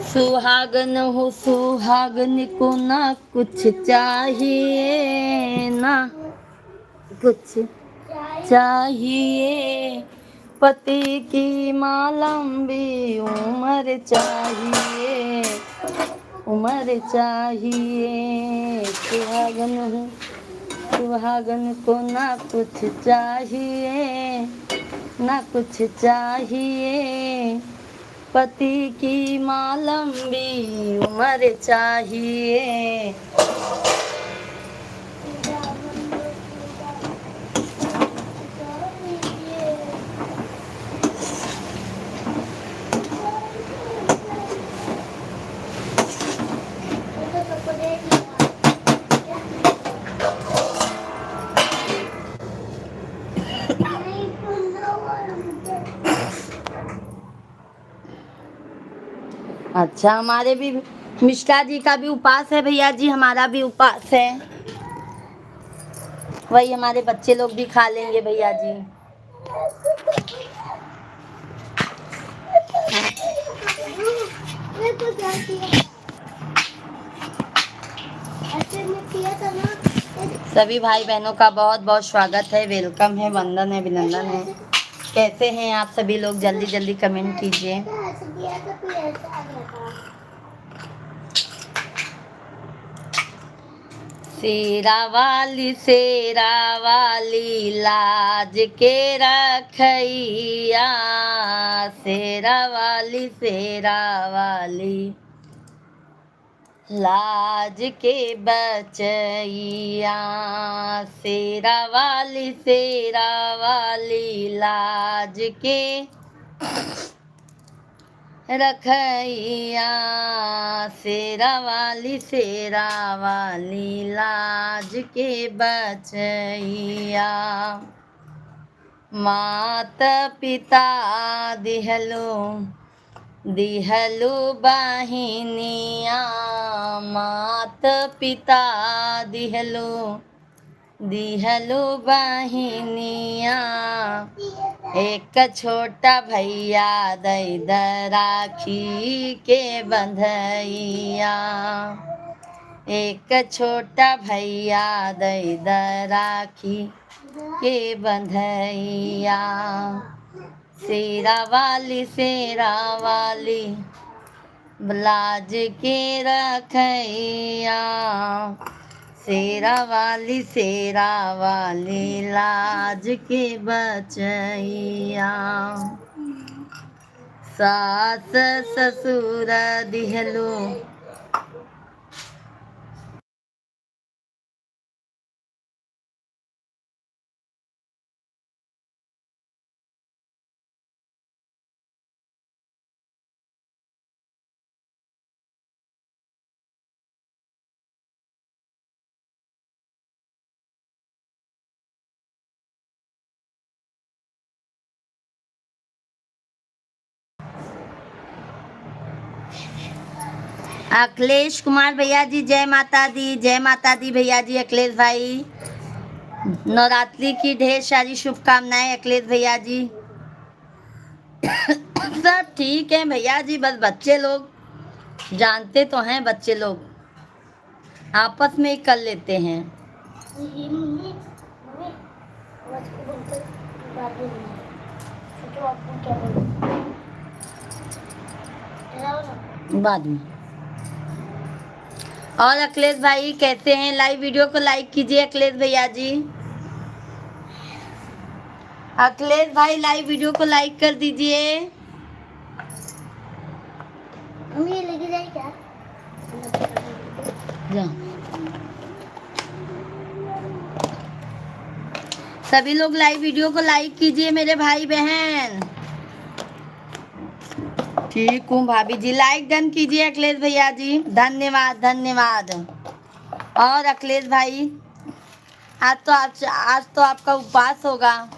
सुहागन हो सुहागन को ना कुछ चाहिए, ना कुछ चाहिए, पति की माँ लंबी उम्र चाहिए, उम्र चाहिए। सुहागन हो सुहागन को ना कुछ चाहिए, ना कुछ चाहिए, पति की माँ लंबी उम्र चाहिए। अच्छा, हमारे भी मिश्रा जी का भी उपास है भैया जी, हमारा भी उपास है। वही हमारे बच्चे लोग भी खा लेंगे भैया जी। सभी भाई बहनों का बहुत बहुत स्वागत है, वेलकम है, वंदन है, अभिनंदन है। कैसे हैं आप सभी लोग? जल्दी जल्दी कमेंट कीजिए। शेरा वाली लाज के रखैया, शेरा वाली लाज के बचैया, शेरा वाली लाज के रखैया, शेरा वाली लाज के बचैया। माता पिता दिहलो बहिनिया, माता पिता दिहलो बहिनिया, एक छोटा भैया दई राखी के बंधैया, एक छोटा भैया दई राखी के बंधैया, शेरा वाली लाज के रखैया, शेरा वाली लाज के बचैया। सास ससुर दिहलो अखिलेश कुमार भैया जी जय माता दी भैया जी। अखिलेश भाई नवरात्रि की ढेर सारी शुभकामनाएं अखिलेश भैया जी। सब ठीक है भैया जी, बस बच्चे लोग जानते तो हैं, बच्चे लोग आपस में ही कर लेते हैं। बाद में। और अखिलेश भाई कैसे हैं? लाइव वीडियो को लाइक कीजिए अखिलेश भैया जी। अखिलेश भाई लाइव वीडियो को लाइक कर दीजिए। लेके जाए क्या? सभी लोग लाइव वीडियो को लाइक कीजिए मेरे भाई बहन। ठीक हूँ भाभी जी, लाइक डन कीजिए अखिलेश भैया जी। धन्यवाद। और अखिलेश भाई आज तो आपका उपवास होगा।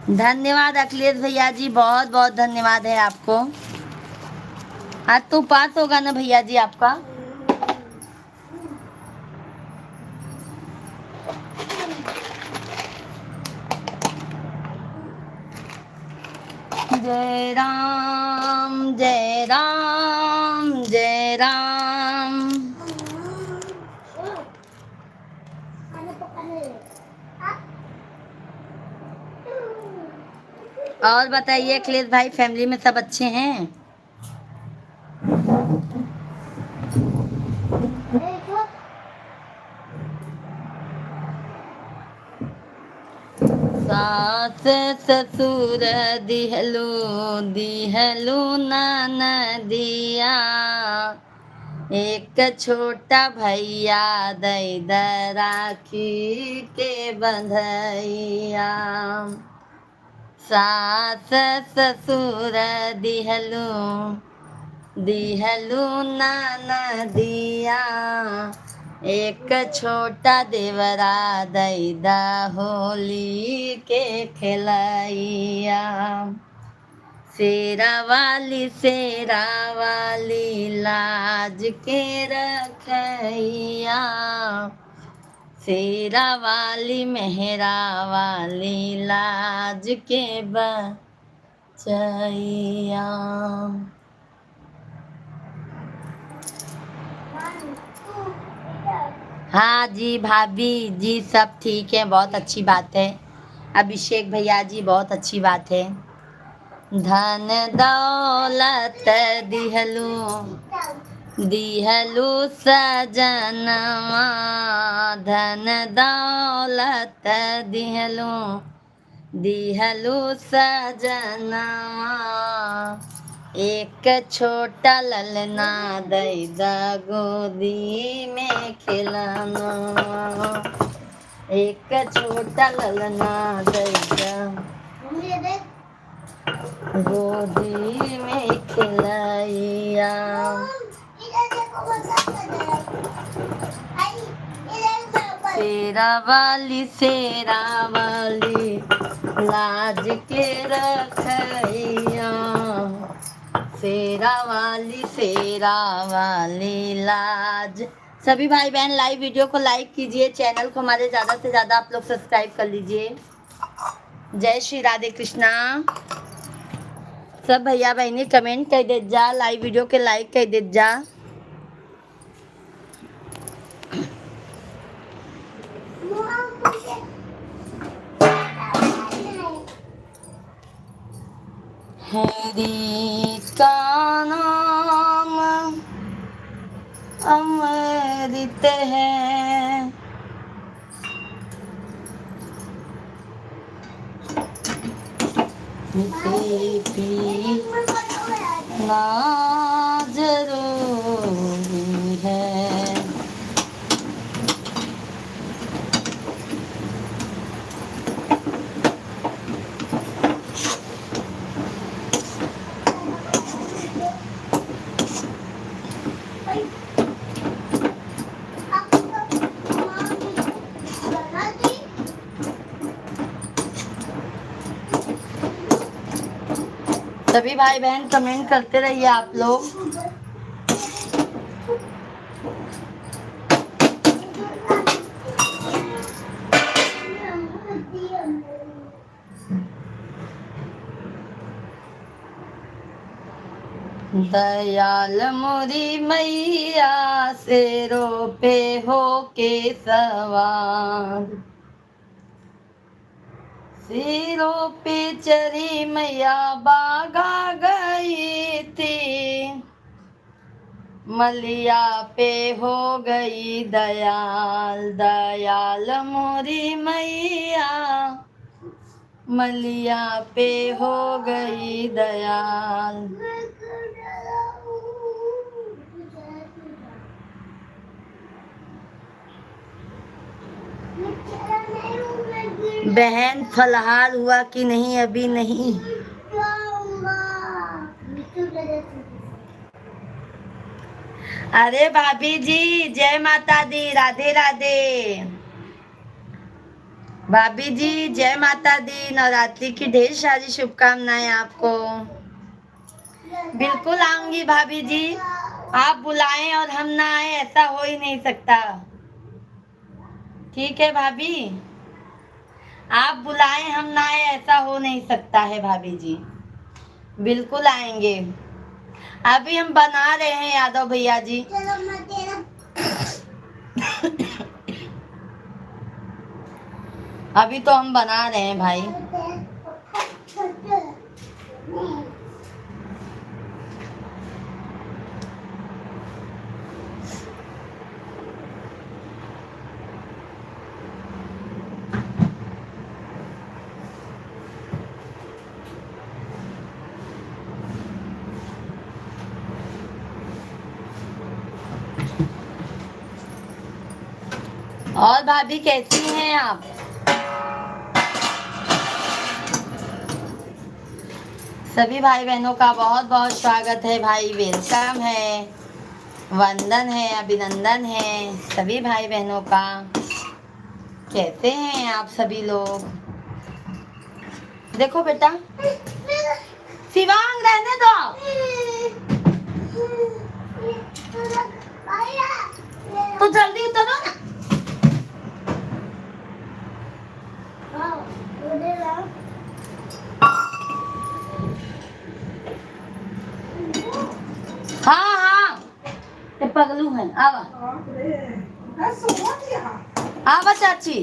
धन्यवाद अखिलेश भैया जी, बहुत बहुत धन्यवाद है आपको। आज तो उपवास होगा ना भैया जी आपका? जय राम जय राम जय राम। और बताइए अखिलेश भाई, फैमिली में सब अच्छे हैं? सास ससुर दिहलो ननदिया, एक छोटा भैया दई राखी के बंधैया, सास ससुर दिहलो ननदिया, एक छोटा देवरा दई होली के खिलैया, शेरा वाली लाज के रखैया, शेरा वाली मेहरा वाली लाज के बचैया। हाँ जी भाभी जी, सब ठीक है, बहुत अच्छी बात है। अभिषेक भैया जी बहुत अच्छी बात है। धन दौलत दिहलू सजनवा, धन दौलत दिहलू सजनवा, एक छोटा ललना दैदा गोदी में खिलाना, एक छोटा ललना दैदा गोदी में खिलाइया। शेरा वाली लाज के रखैया, शेरा वाली लाज। सभी भाई बहन लाइव वीडियो को लाइक कीजिए, चैनल को हमारे ज़्यादा से ज़्यादा आप लोग सब्सक्राइब कर लीजिए। जय श्री राधे कृष्णा। सब भैया बहनी कमेंट कर दे जा, लाइव वीडियो के लाइक कर दे जा। हरि का नाम अमृत है, पीना जरूरी है। सभी भाई बहन कमेंट करते रहिए आप लोग। दयाल मोरी मैया शेरों पे हो के सवार, सिरों पे चरी मैया बागा गई थी, मलिया पे हो गई दयाल, दयाल मोरी मैया मलिया पे हो गई दयाल। बहन फलहार हुआ कि नहीं? अभी नहीं। अरे भाभी जी जय माता दी, राधे राधे। भाभी जी जय माता दी, नवरात्रि की ढेर सारी शुभकामनाएं आपको। बिल्कुल आऊंगी भाभी जी, आप बुलाएं और हम ना आए ऐसा हो ही नहीं सकता। ठीक है भाभी, आप बुलाएं हम ना आए ऐसा हो नहीं सकता है भाभी जी। बिल्कुल आएंगे, अभी हम बना रहे हैं यादव भैया जी। अभी तो हम बना रहे हैं भाई। और भाभी कैसी हैं आप? सभी भाई बहनों का बहुत बहुत स्वागत है भाई, वेलकम है, वंदन है, अभिनंदन है सभी भाई बहनों का। कैसे हैं आप सभी लोग? देखो बेटा, शिवांग रहने दो। तो जल्दी उतरो ना। हाँ हाँ ते पगलू है। आवा आवा चाची।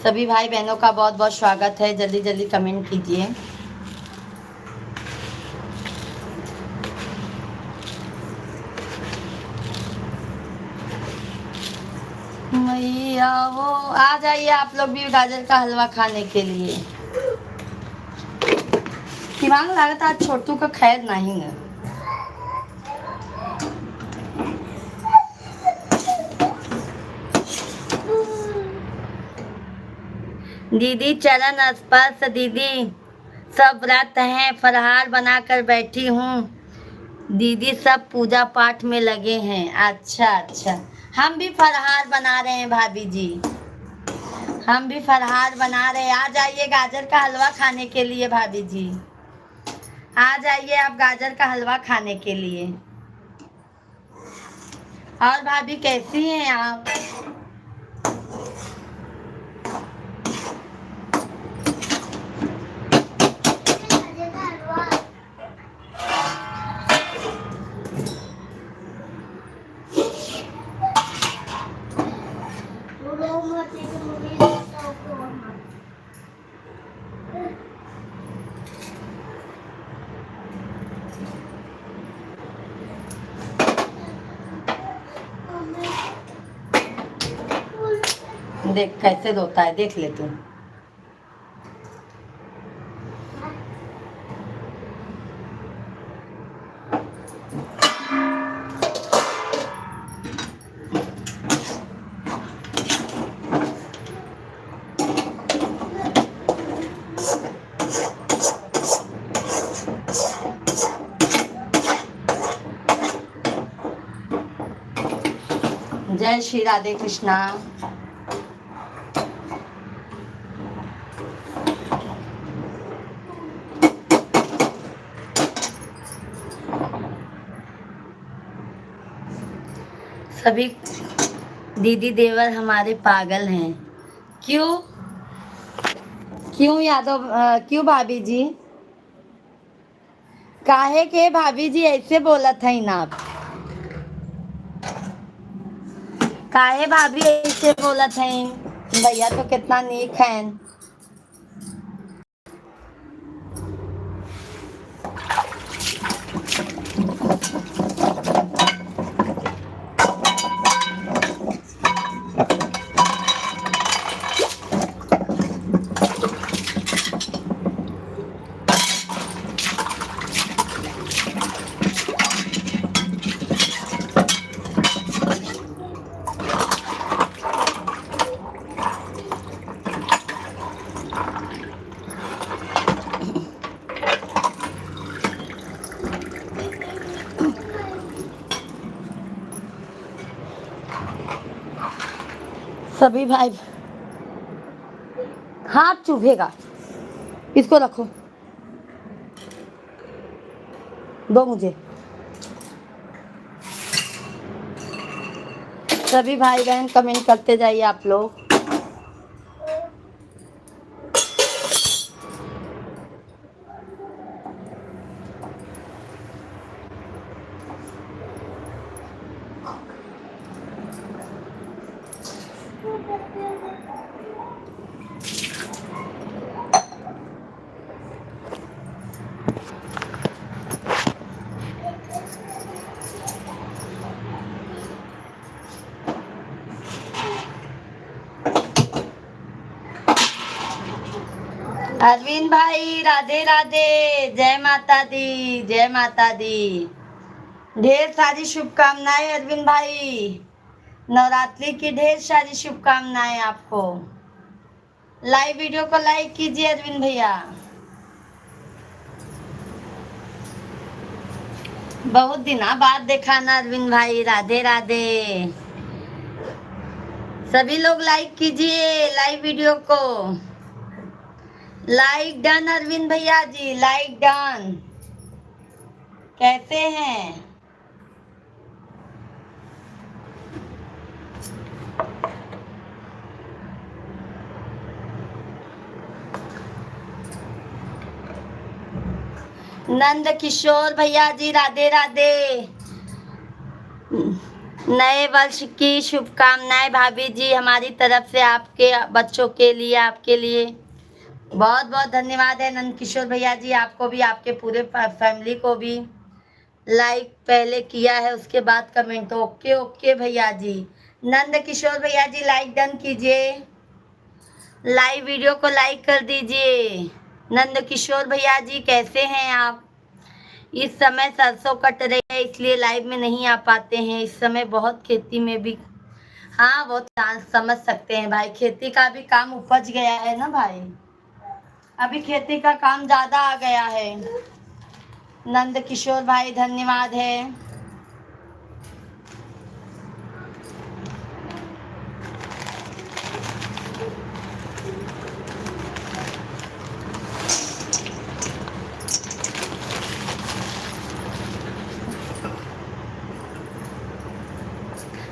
सभी भाई बहनों का बहुत बहुत स्वागत है। जल्दी जल्दी कमेंट कीजिए। मैया वो आ जाइए आप लोग भी गाजर का हलवा खाने के लिए। दिमाग लगता आज छोटू का खैर नहीं है। दीदी चरण स्पर्श दीदी, सब व्रत हैं, फलहार बनाकर बैठी हूँ दीदी, सब पूजा पाठ में लगे हैं। अच्छा अच्छा, हम भी फलहार बना रहे हैं भाभी जी, हम भी फलहार बना रहे हैं। आ जाइए गाजर का हलवा खाने के लिए भाभी जी, आ जाइए आप गाजर का हलवा खाने के लिए। और भाभी कैसी हैं आप? देख कैसे रोता है, देख ले तू। जय श्री राधे कृष्णा। सभी दीदी देवर हमारे पागल हैं। क्यों क्यों यादव, क्यों भाभी जी? काहे के भाभी जी ऐसे बोला था ना आप? काहे भाभी ऐसे बोला था? भैया तो कितना नीक है। सभी भाई, हाथ चुभेगा, इसको रखो, दो मुझे। सभी भाई बहन कमेंट करते जाइए आप लोग। अरविंद भाई राधे राधे, जय माता दी, जय माता दी। ढेर सारी शुभकामनाएं अरविंद भाई, नवरात्रि की ढेर सारी शुभकामनाएं आपको। लाइव वीडियो को लाइक कीजिए अरविंद भैया। बहुत दिनों बाद देखा ना अरविंद भाई, राधे राधे। सभी लोग लाइक कीजिए लाइव वीडियो को। लाइक डन अरविंद भैया जी, लाइक डन। कैसे हैं? नंद किशोर भैया जी राधे राधे। नए वर्ष की शुभकामनाएं भाभी जी हमारी तरफ से आपके बच्चों के लिए, आपके लिए बहुत बहुत धन्यवाद है। नंद किशोर भैया जी आपको भी, आपके पूरे फैमिली को भी। लाइक पहले किया है उसके बाद कमेंट। ओके ओके भैया जी। नंद किशोर भैया जी लाइक डन कीजिए, लाइव वीडियो को लाइक कर दीजिए। नंद किशोर भैया जी कैसे हैं आप? इस समय सरसों कट रही है इसलिए लाइव में नहीं आ पाते हैं। इस समय बहुत खेती में भी, हाँ वो समझ सकते हैं भाई, खेती का भी काम उपज गया है ना भाई, अभी खेती का काम ज्यादा आ गया है। नंद किशोर भाई धन्यवाद है।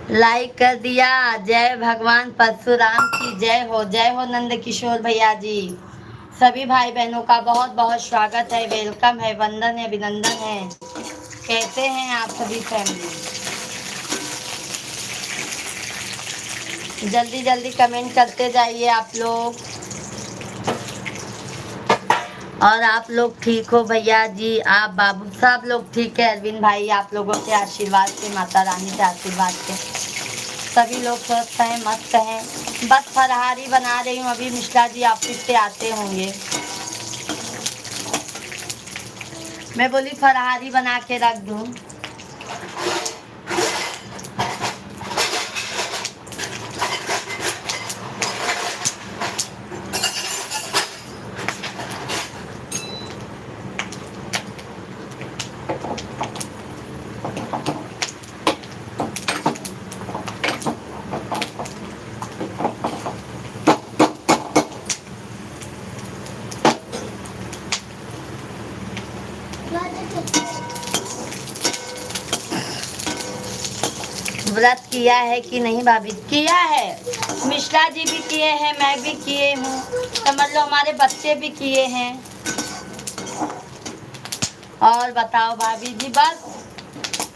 लाइक कर दिया। जय भगवान परशुराम की जय हो, जय हो नंद किशोर भैया जी। सभी भाई बहनों का बहुत बहुत स्वागत है, वेलकम है, वंदन है, अभिनंदन है। कैसे हैं आप सभी फैमिली? जल्दी जल्दी कमेंट करते जाइए आप लोग। और आप लोग ठीक हो भैया जी? आप बाबू सब लोग ठीक है? अरविंद भाई आप लोगों के आशीर्वाद से, माता रानी के आशीर्वाद से सभी लोग स्वस्थ हैं, मस्त हैं। बस फरहारी बना रही हूँ अभी। मिश्रा जी ऑफिस से आते होंगे, मैं बोली फरहारी बना के रख दूँ। व्रत किया है कि नहीं भाभी? किया है, मिश्रा जी भी किए हैं, मैं भी किए हूँ, समझ लो हमारे बच्चे भी किए हैं। और बताओ भाभी जी? बस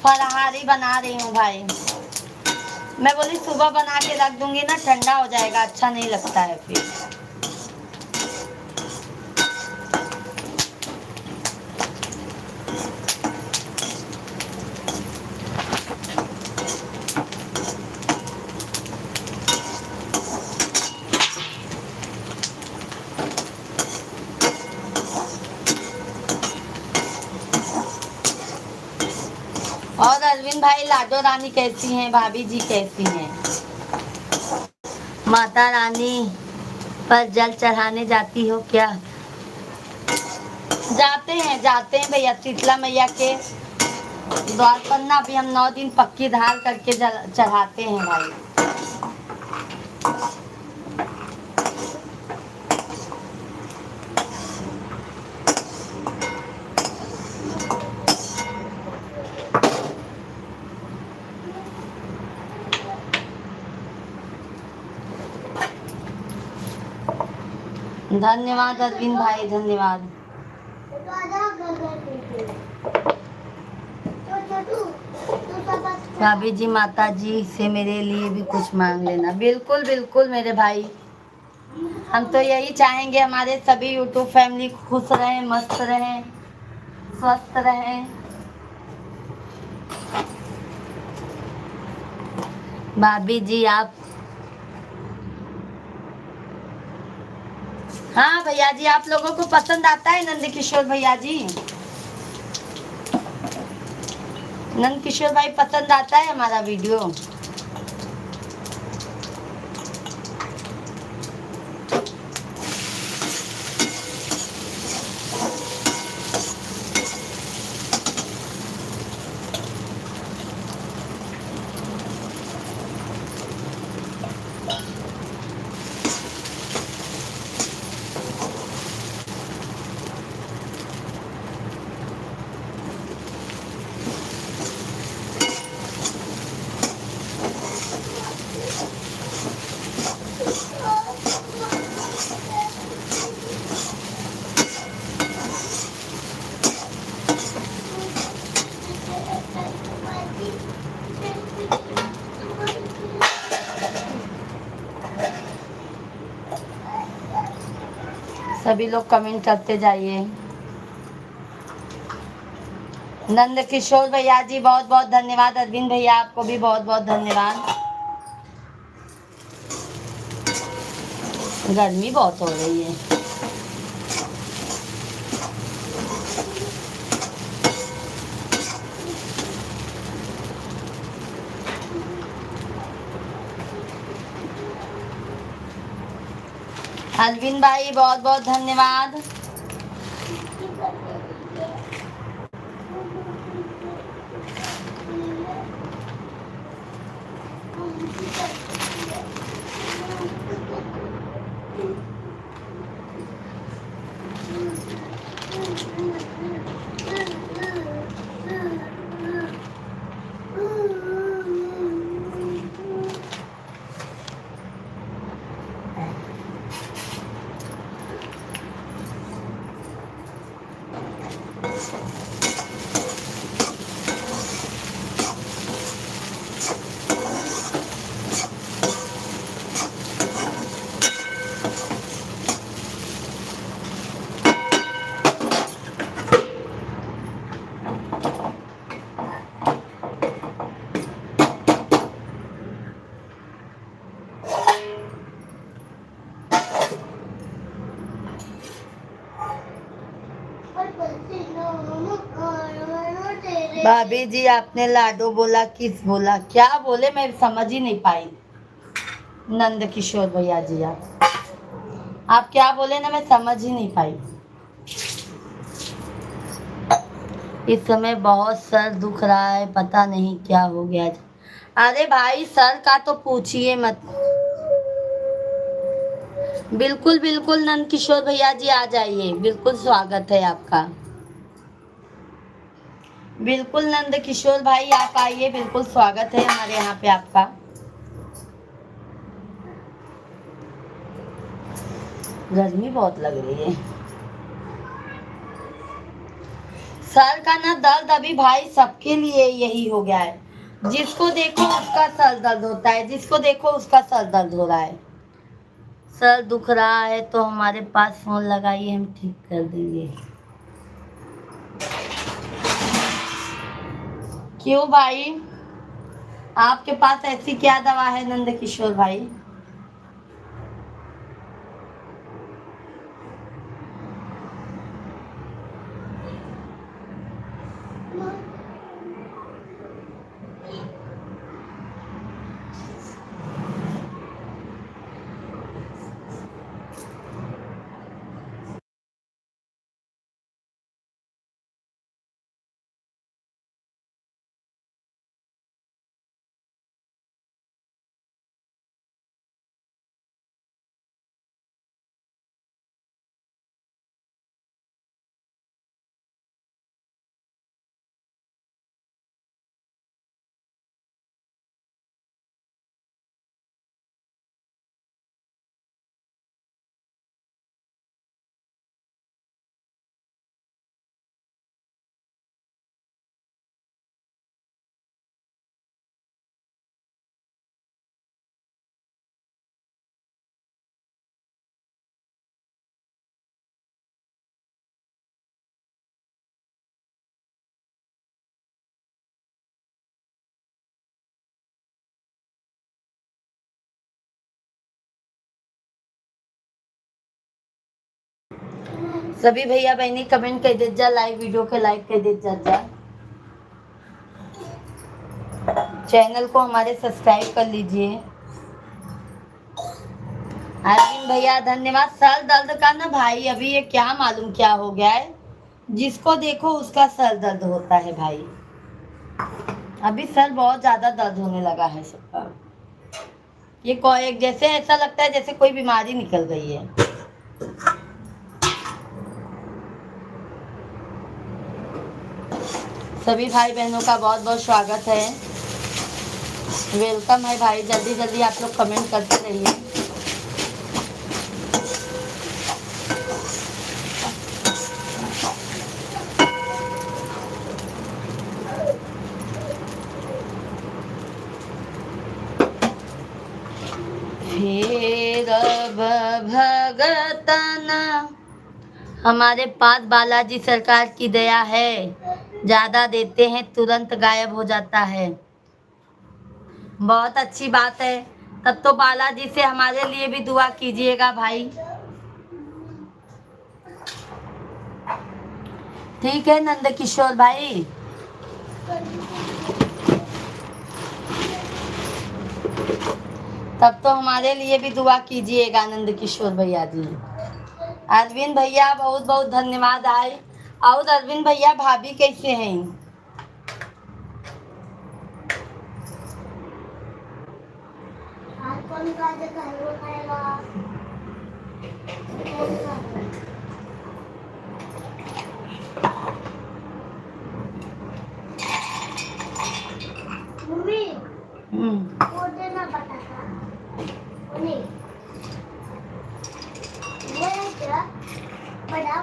फलाहारी बना रही हूँ भाई। मैं बोली सुबह बना के रख दूंगी ना, ठंडा हो जाएगा, अच्छा नहीं लगता है फिर। और अरविंद भाई लाडो रानी कैसी हैं? भाभी जी कैसी हैं? माता रानी पर जल चढ़ाने जाती हो क्या? जाते हैं भैया, शीतला मैया के द्वार पर ना अभी हम 9 दिन पक्की धार करके चढ़ाते हैं भाई। धन्यवाद अरविंद भाई, धन्यवाद। भाभी जी माता जी से मेरे लिए भी कुछ मांग लेना। बिल्कुल बिल्कुल मेरे भाई, हम तो यही चाहेंगे हमारे सभी यूट्यूब फैमिली खुश रहें, मस्त रहें, स्वस्थ रहें। भाभी जी आप, हाँ भैया जी आप लोगों को पसंद आता है नंद किशोर भैया जी? नंद किशोर भाई पसंद आता है हमारा वीडियो? सभी लोग कमेंट करते जाइए। नंद किशोर भैया जी बहुत बहुत धन्यवाद। अरविंद भैया आपको भी बहुत बहुत धन्यवाद। गर्मी बहुत हो रही है। अरविंद भाई बहुत बहुत धन्यवाद। भाभी जी आपने लाडो बोला, किस बोला, क्या बोले मैं समझ ही नहीं पाई। नंद किशोर भैया जी आप क्या बोले ना, मैं समझ ही नहीं पाई। इस समय बहुत सर दुख रहा है, पता नहीं क्या हो गया। अरे भाई सर का तो पूछिए मत। बिल्कुल बिल्कुल नंद किशोर भैया जी आ जाइए, बिल्कुल स्वागत है आपका। बिल्कुल नंद किशोर भाई आप आइए, बिल्कुल स्वागत है हमारे यहाँ पे आपका। गर्मी बहुत लग रही है। सर का ना दर्द अभी भाई सबके लिए यही हो गया है। जिसको देखो उसका सर दर्द होता है, जिसको देखो उसका सर दर्द हो रहा है। सर दुख रहा है तो हमारे पास फोन लगाइए, हम ठीक कर देंगे। क्यों भाई, आपके पास ऐसी क्या दवा है नंद किशोर भाई? सभी भैया बहनी कमेंट कर दे जा, लाइव वीडियो के लाइक कर दे जा। चैनल को हमारे सब्सक्राइब कर लीजिए। अरविंद भैया धन्यवाद। सर दर्द का ना भाई अभी ये क्या मालूम क्या हो गया है, जिसको देखो उसका सर दर्द होता है भाई। अभी सर बहुत ज्यादा दर्द होने लगा है सबका। ये कोई जैसे ऐसा लगता है जैसे कोई बीमारी निकल गई है। सभी भाई बहनों का बहुत बहुत स्वागत है, वेलकम है भाई। जल्दी जल्दी आप लोग कमेंट करते रहिए। हे रब भगतना हमारे पास बालाजी सरकार की दया है, ज्यादा देते हैं तुरंत गायब हो जाता है। बहुत अच्छी बात है। तब तो बालाजी से हमारे लिए भी दुआ कीजिएगा भाई। ठीक है नंद किशोर भाई। तब तो हमारे लिए भी दुआ कीजिएगा नंद किशोर भैया जी। अरविंद भैया बहुत बहुत धन्यवाद आए। और अरविंद भैया भाभी कैसे हैं? वो देना बताता उन्हें ये क्या बड़ा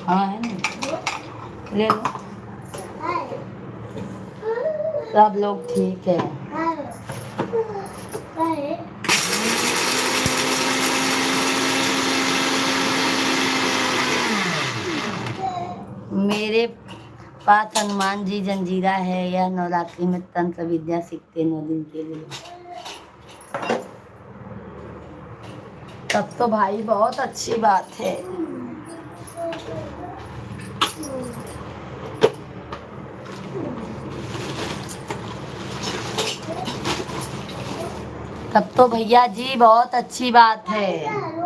हाँ है ना, ले लो। है सब लोग ठीक है। है मेरे पास हनुमान जी जंजीरा है। यह नवरात्रि में तंत्र विद्या सीखते 9 दिन के लिए। तब तो भाई बहुत अच्छी बात है। तब तो भैया जी बहुत अच्छी बात है।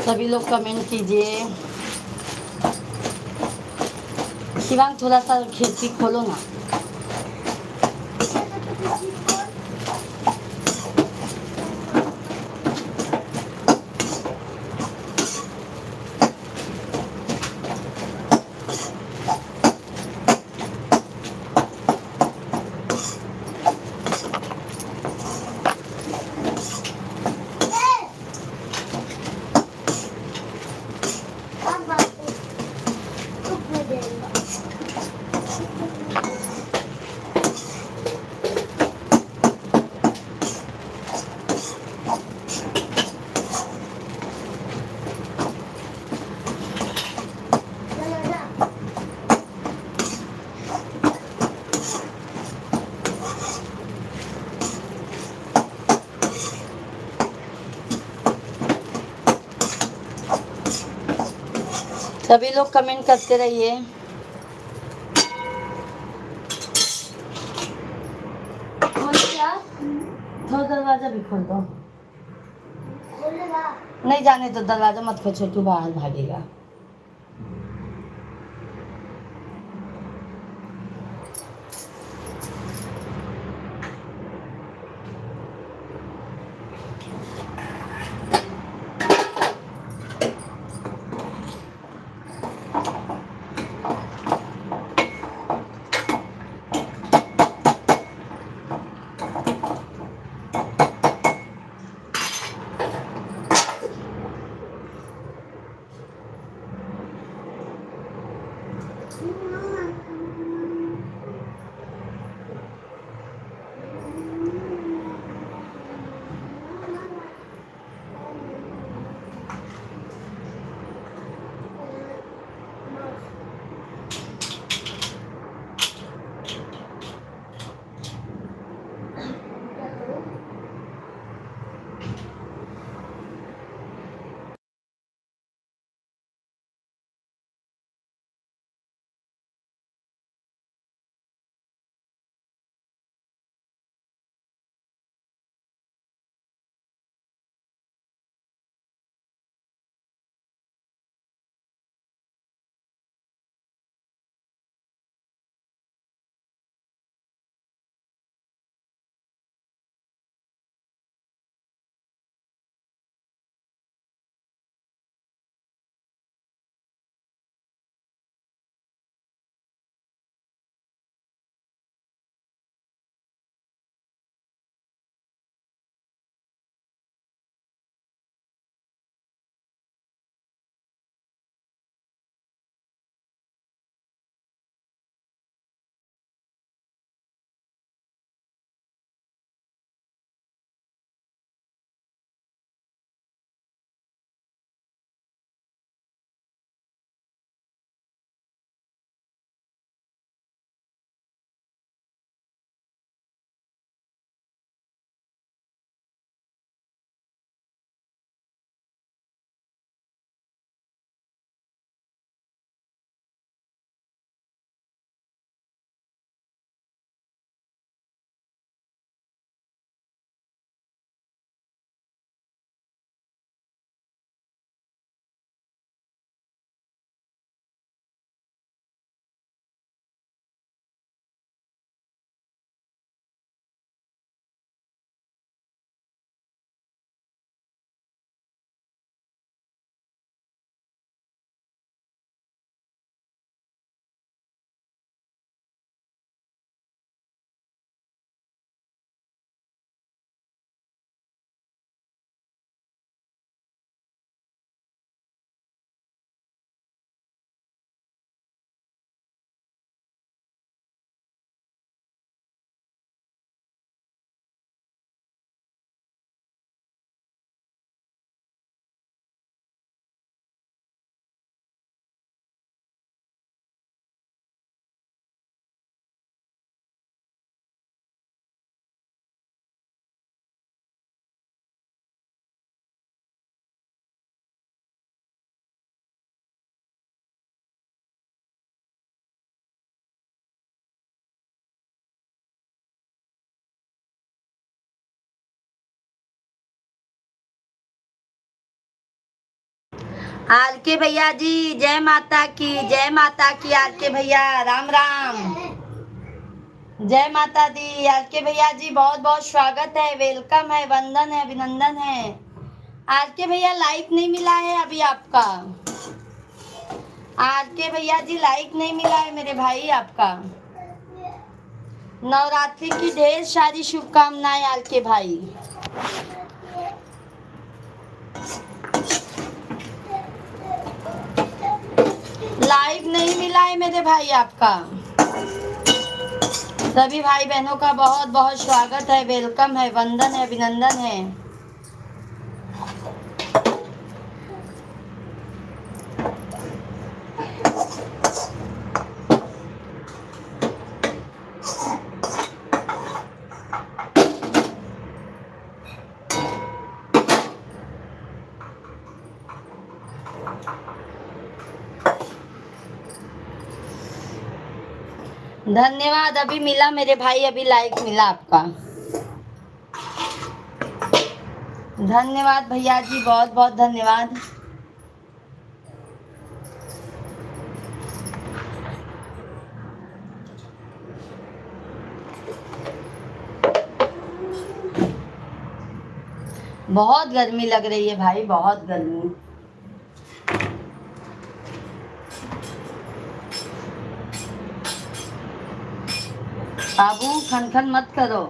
सभी लोग कमेंट कीजिए। शिवांग थोड़ा सा खिड़की खोलो ना। सभी लोग कमेंट करते रहिए। थोड़ा दरवाजा भी खोल दो। नहीं जाने तो दरवाजा मत खोल, छोटू बाहर भागेगा। आर के भैया जी जय माता की, जय माता की। आर के भैया राम राम, जय माता दी। आर के भैया जी बहुत बहुत स्वागत है, वेलकम है, वंदन है, अभिनंदन है। आर के भैया लाइक नहीं मिला है अभी आपका। आर के भैया जी लाइक नहीं मिला है मेरे भाई आपका। नवरात्रि की ढेर सारी शुभकामनाएं आर के भाई। लाइक नहीं मिला है मेरे भाई आपका। सभी भाई बहनों का बहुत बहुत स्वागत है, वेलकम है, वंदन है, अभिनंदन है। धन्यवाद, अभी मिला मेरे भाई, अभी लाइक मिला आपका। धन्यवाद भैया जी, बहुत बहुत धन्यवाद। बहुत गर्मी लग रही है भाई, बहुत गर्मी। बाबू खन खन मत करो।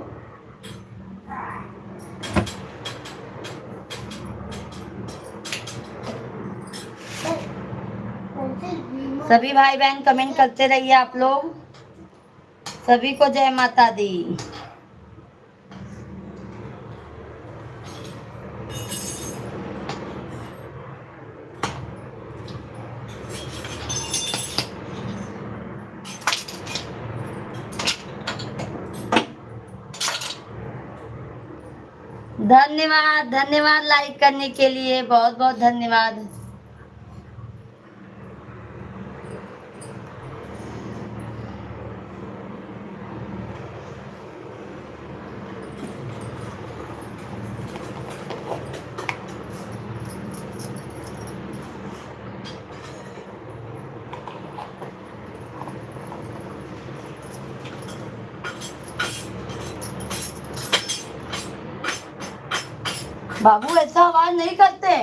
सभी भाई बहन कमेंट करते रहिए आप लोग। सभी को जय माता दी। धन्यवाद, धन्यवाद लाइक करने के लिए, बहुत बहुत धन्यवाद। बाबू ऐसा आवाज नहीं करते।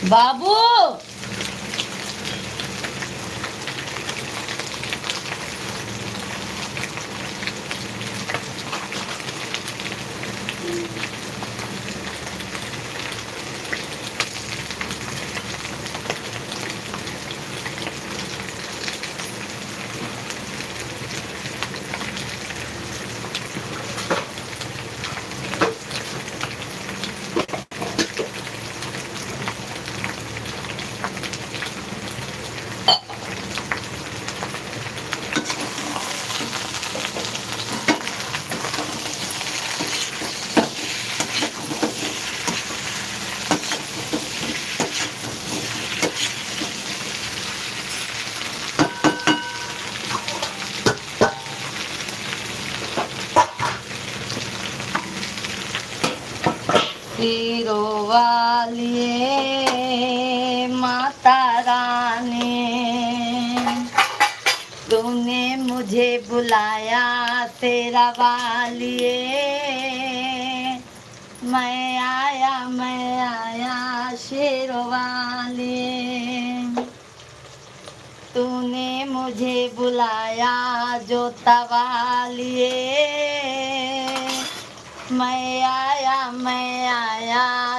बाबू हीरो वालिए माता रानी, तूने मुझे बुलाया तेरा वालिए मैं आया शेरों वाले, तूने मुझे बुलाया जोता वालिए। मैं आया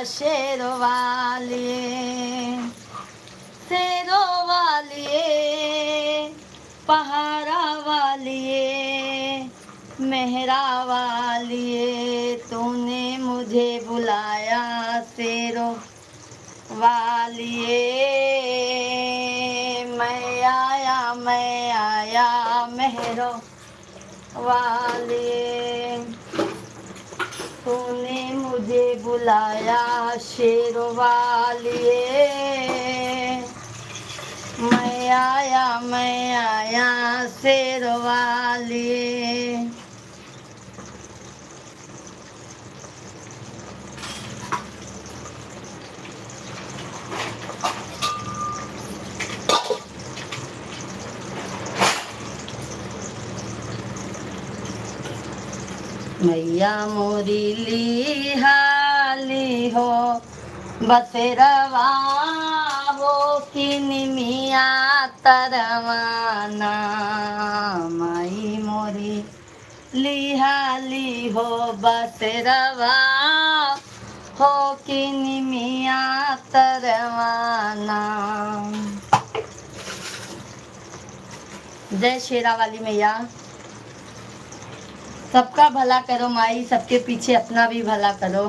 शेरों वालिए, शेरों वालिए, पहाड़ा वालिए, मेहरा वालिए, तूने मुझे बुलाया शेरों वालिए। मैं आया मेहरों वालिए, तूने मुझे बुलाया शेरों वालिए। मैं आया शेरों वालिए। मैया मोरी लिहाली हो बसेरवा हो कि निमिया तरवाना। माई मोरी लिहाली हो बसेरवा हो कि निमिया तरवाना। जय शेरा वाली मैया, सबका भला करो माई, सबके पीछे अपना भी भला करो।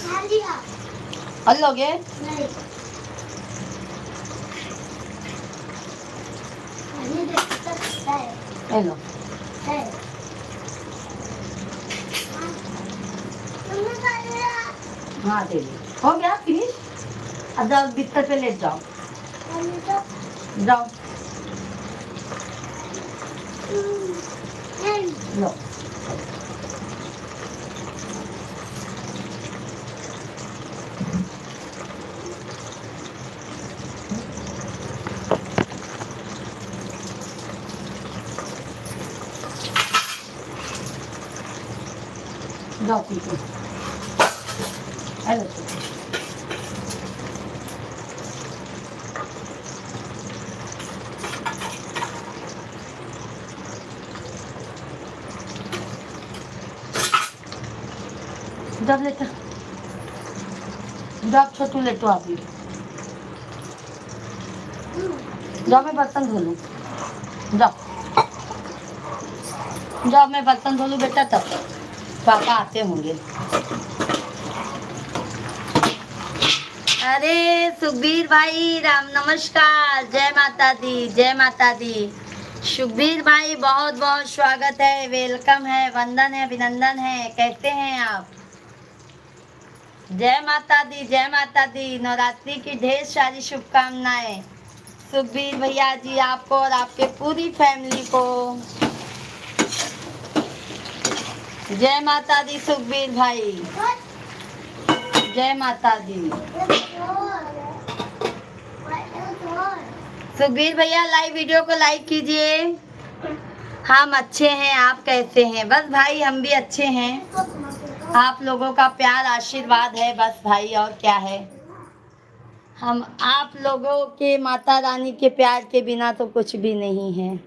खा लिया हल लोगे नहीं खाने दे सकता है लो। है तुमने खा लिया हाँ दे दी, हो गया फिनिश। अब जाओ बिस्तर पे लेट जाओ, खाने तो जाओ नहीं लो। जाओ पीछे, हेलो जब लेटा, जब छोटू लेटो आप भी जाओ, मैं बर्तन धो लूँ। जाओ जाओ, मैं बर्तन धो लूँ बेटा, तब पापा आते होंगे। अरे सुखबीर भाई राम नमस्कार, जय माता दी, जय माता दी। सुखबीर भाई बहुत बहुत स्वागत है, वेलकम है, वंदन है, अभिनंदन है, कैसे हैं आप? जय माता दी, जय माता दी। नवरात्रि की ढेर सारी शुभकामनाएं सुखबीर भैया जी आपको और आपके पूरी फैमिली को। जय माता दी सुखबीर भाई, जय माता दी। सुखबीर भैया लाइव वीडियो को लाइक कीजिए। हम अच्छे हैं, आप कैसे हैं? बस भाई हम भी अच्छे हैं, आप लोगों का प्यार आशीर्वाद है बस भाई, और क्या है। हम आप लोगों के माता रानी के प्यार के बिना तो कुछ भी नहीं है।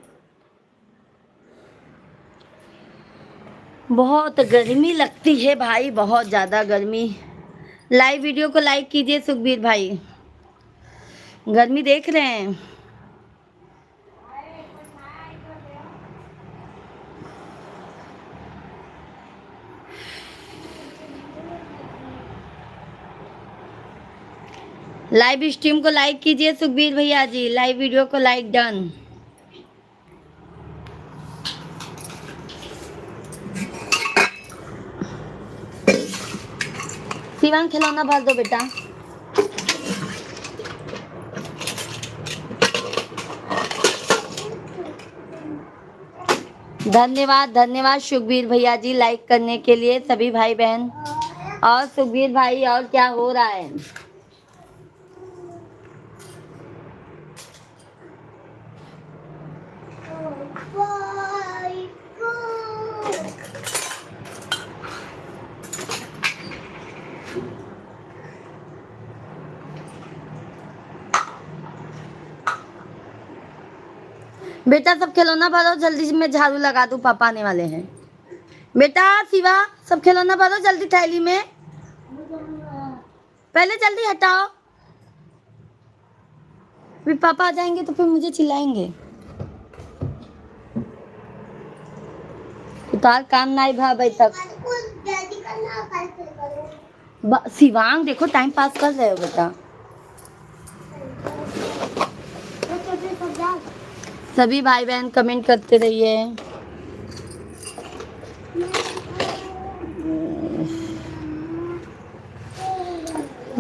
बहुत गर्मी लगती है भाई, बहुत ज़्यादा गर्मी। लाइव वीडियो को लाइक कीजिए सुखबीर भाई, गर्मी देख रहे हैं। लाइव स्ट्रीम को लाइक कीजिए सुखबीर भैया जी, लाइव वीडियो को लाइक डन। शिवांग खिलौना भर दो बेटा। धन्यवाद धन्यवाद सुखबीर भैया जी लाइक करने के लिए सभी भाई बहन। और सुखबीर भाई और क्या हो रहा है? बेटा सब खिलौना भरो जल्दी से, मैं झाड़ू लगा दूं, पापा आने वाले हैं। बेटा शिवा सब खिलौना भरो जल्दी थैली में, पहले जल्दी हटाओ, फिर पापा आ जाएंगे तो फिर मुझे चिल्लाएंगे। उतार काम नहीं भा अभी तक। जल्दी करना, कल फिर करो। शिवांग देखो टाइम पास कर रहे हो बेटा। सभी भाई बहन कमेंट करते रहिए।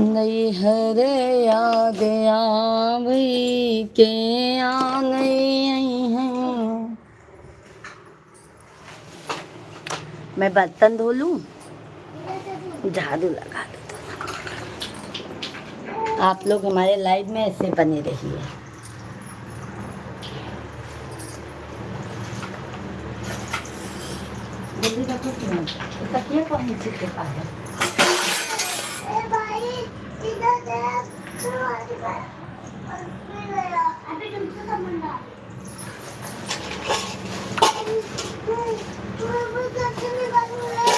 नहीं हरे याद आवई के आ नहीं हैं। मैं बर्तन धो लूं, झाड़ू लगा दूं। आप लोग हमारे लाइव में ऐसे बने रहिए। जल्दी रखो, तकिया कौन नीचे के पास है? ए भाई इधर देख, अभी तुमसे समझा। वो सबसे भी बात हो रहा है।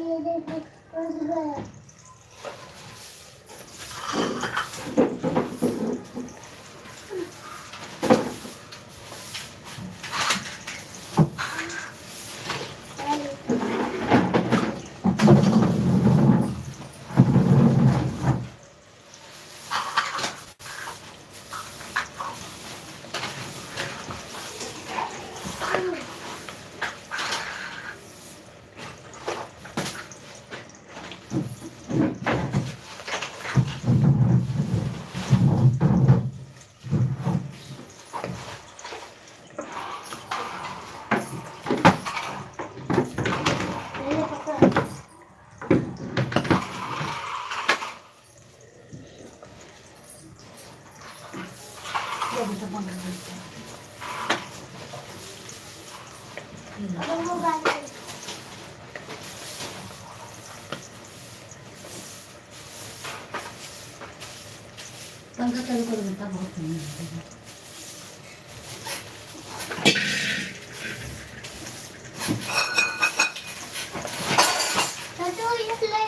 ये देखो बस गया। पंखा चालू करो बेटा, बहुत ठंडी है। तो ये ले।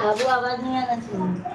बाबू आवाज नहीं आना चाहिए।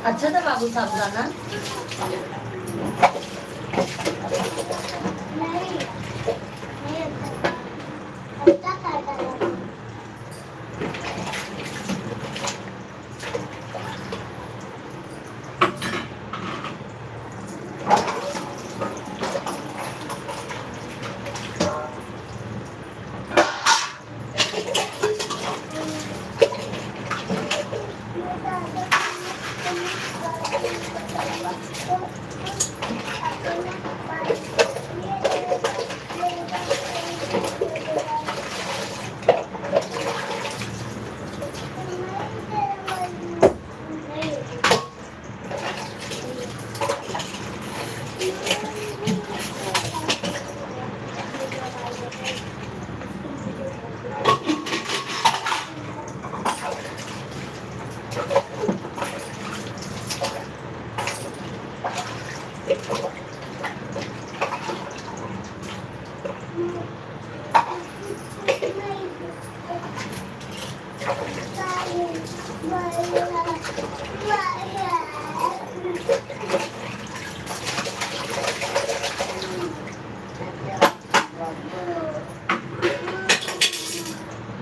अच्छा था बाबू साबुदाना।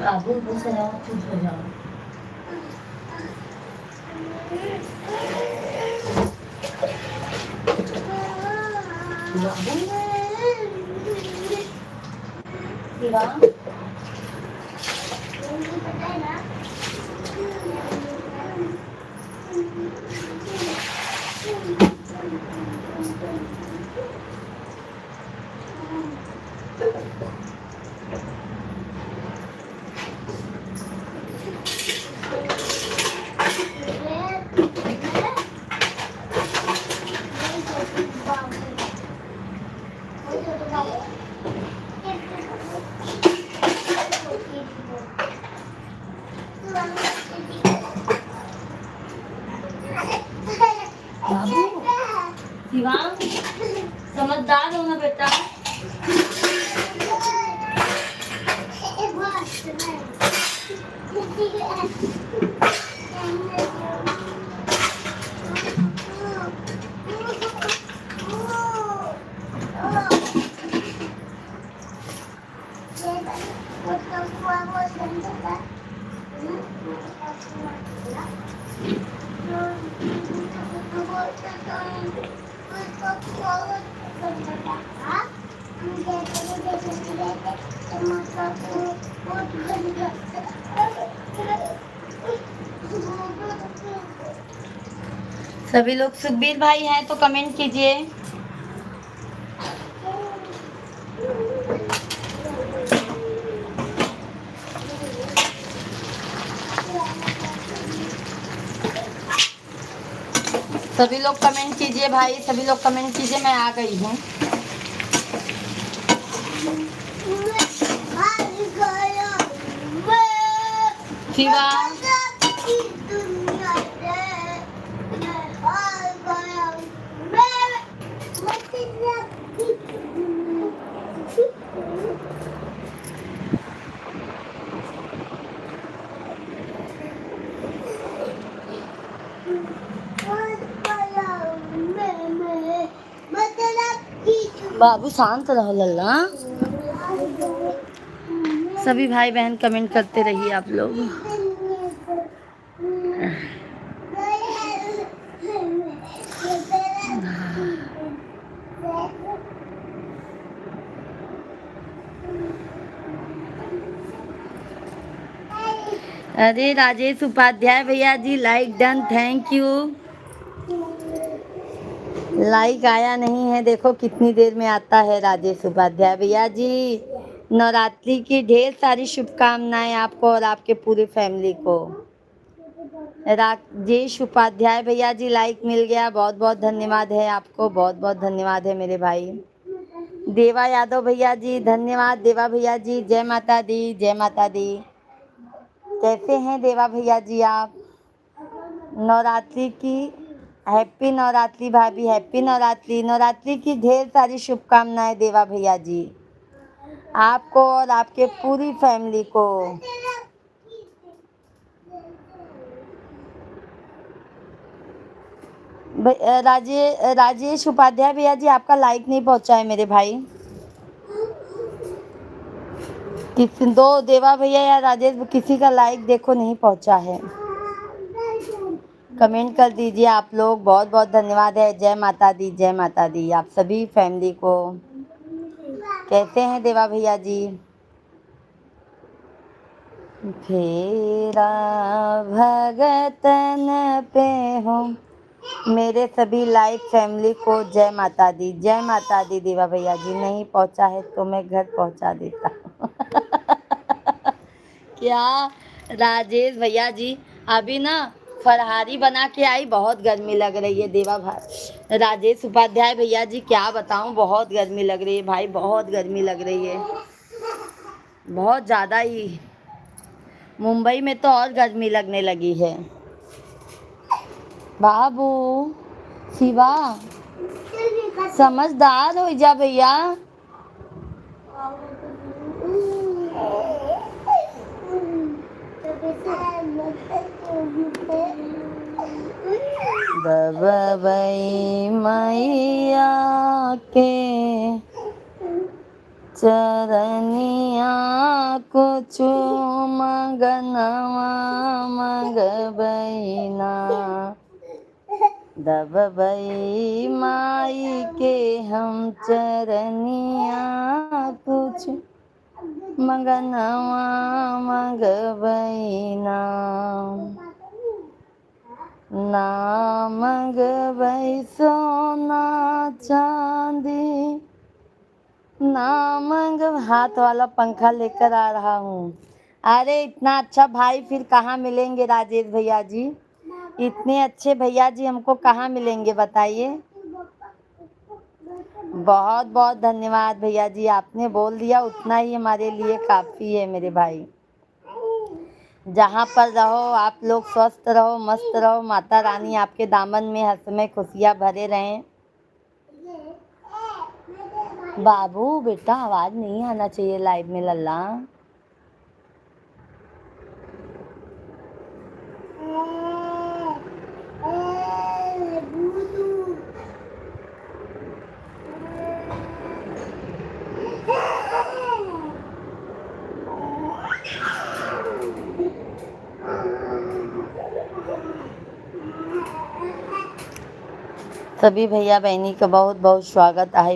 बाबू बस जाओ, खुश हो जाओ। बाबू शिवा बाबू शिवांग समझदार हो ना बेटा। सभी लोग सुखबीर भाई हैं तो कमेंट कीजिए। सभी लोग कमेंट कीजिए भाई, सभी लोग कमेंट कीजिए। मैं आ गई हूँ। शिवा बाबू शांत रहो लल्ला। सभी भाई बहन कमेंट करते रहिए आप लोग। अरे राजेश उपाध्याय भैया ji like done, thank you. Like आया नहीं है, देखो कितनी देर में आता है। राजेश उपाध्याय भैया जी नवरात्रि की ढेर सारी शुभकामनाएं आपको और आपके पूरी फैमिली को। राजेश उपाध्याय भैया जी लाइक मिल गया, बहुत बहुत धन्यवाद है आपको, बहुत बहुत धन्यवाद है मेरे भाई। देवा यादव भैया जी धन्यवाद। देवा भैया जी जय माता दी, जय माता दी। कैसे हैं देवा भैया जी आप? नवरात्रि की हैप्पी नवरात्रि भाभी, हैप्पी नवरात्रि। नवरात्रि की ढेर सारी शुभकामनाएं देवा भैया जी आपको और आपके पूरी फैमिली को। राजेश उपाध्याय भैया जी आपका लाइक नहीं पहुंचा है मेरे भाई। किसी दो देवा भैया या राजेश किसी का लाइक देखो नहीं पहुंचा है। कमेंट कर दीजिए आप लोग, बहुत बहुत धन्यवाद है। जय माता दी, जय माता दी आप सभी फैमिली को। कैसे हैं देवा भैया जी? फेरा भगतन पे हो मेरे सभी लाइव फैमिली को जय माता दी, जय माता दी। देवा भैया जी नहीं पहुंचा है तो मैं घर पहुंचा देता हूँ। क्या राजेश भैया जी अभी ना फरहारी बना के आई, बहुत गर्मी लग रही है। देवा भाई राजेश उपाध्याय भैया जी क्या बताऊं, बहुत गर्मी लग रही है भाई, बहुत गर्मी लग रही है, बहुत ज़्यादा ही। मुंबई में तो और गर्मी लगने लगी है। बाबू शिवा समझदार हो जा भैया। दबई मैया के चरनिया को मगनवा मगबैना। दबई माई के हम चरनिया कुछ मगनवा मगबैना। ना मगबै सोना चांदी, ना मंग। हाथ वाला पंखा लेकर आ रहा हूँ। अरे इतना अच्छा भाई फिर कहाँ मिलेंगे राजेश भैया जी? इतने अच्छे भैया जी हमको कहाँ मिलेंगे बताइए। बहुत बहुत धन्यवाद भैया जी, आपने बोल दिया उतना ही हमारे लिए काफ़ी है मेरे भाई। जहाँ पर रहो आप लोग स्वस्थ रहो, मस्त रहो, माता रानी आपके दामन में हर समय खुशियाँ भरे रहें। बाबू बेटा आवाज़ नहीं आना चाहिए लाइव में लल्ला। सभी भैया बहनी का बहुत बहुत स्वागत है,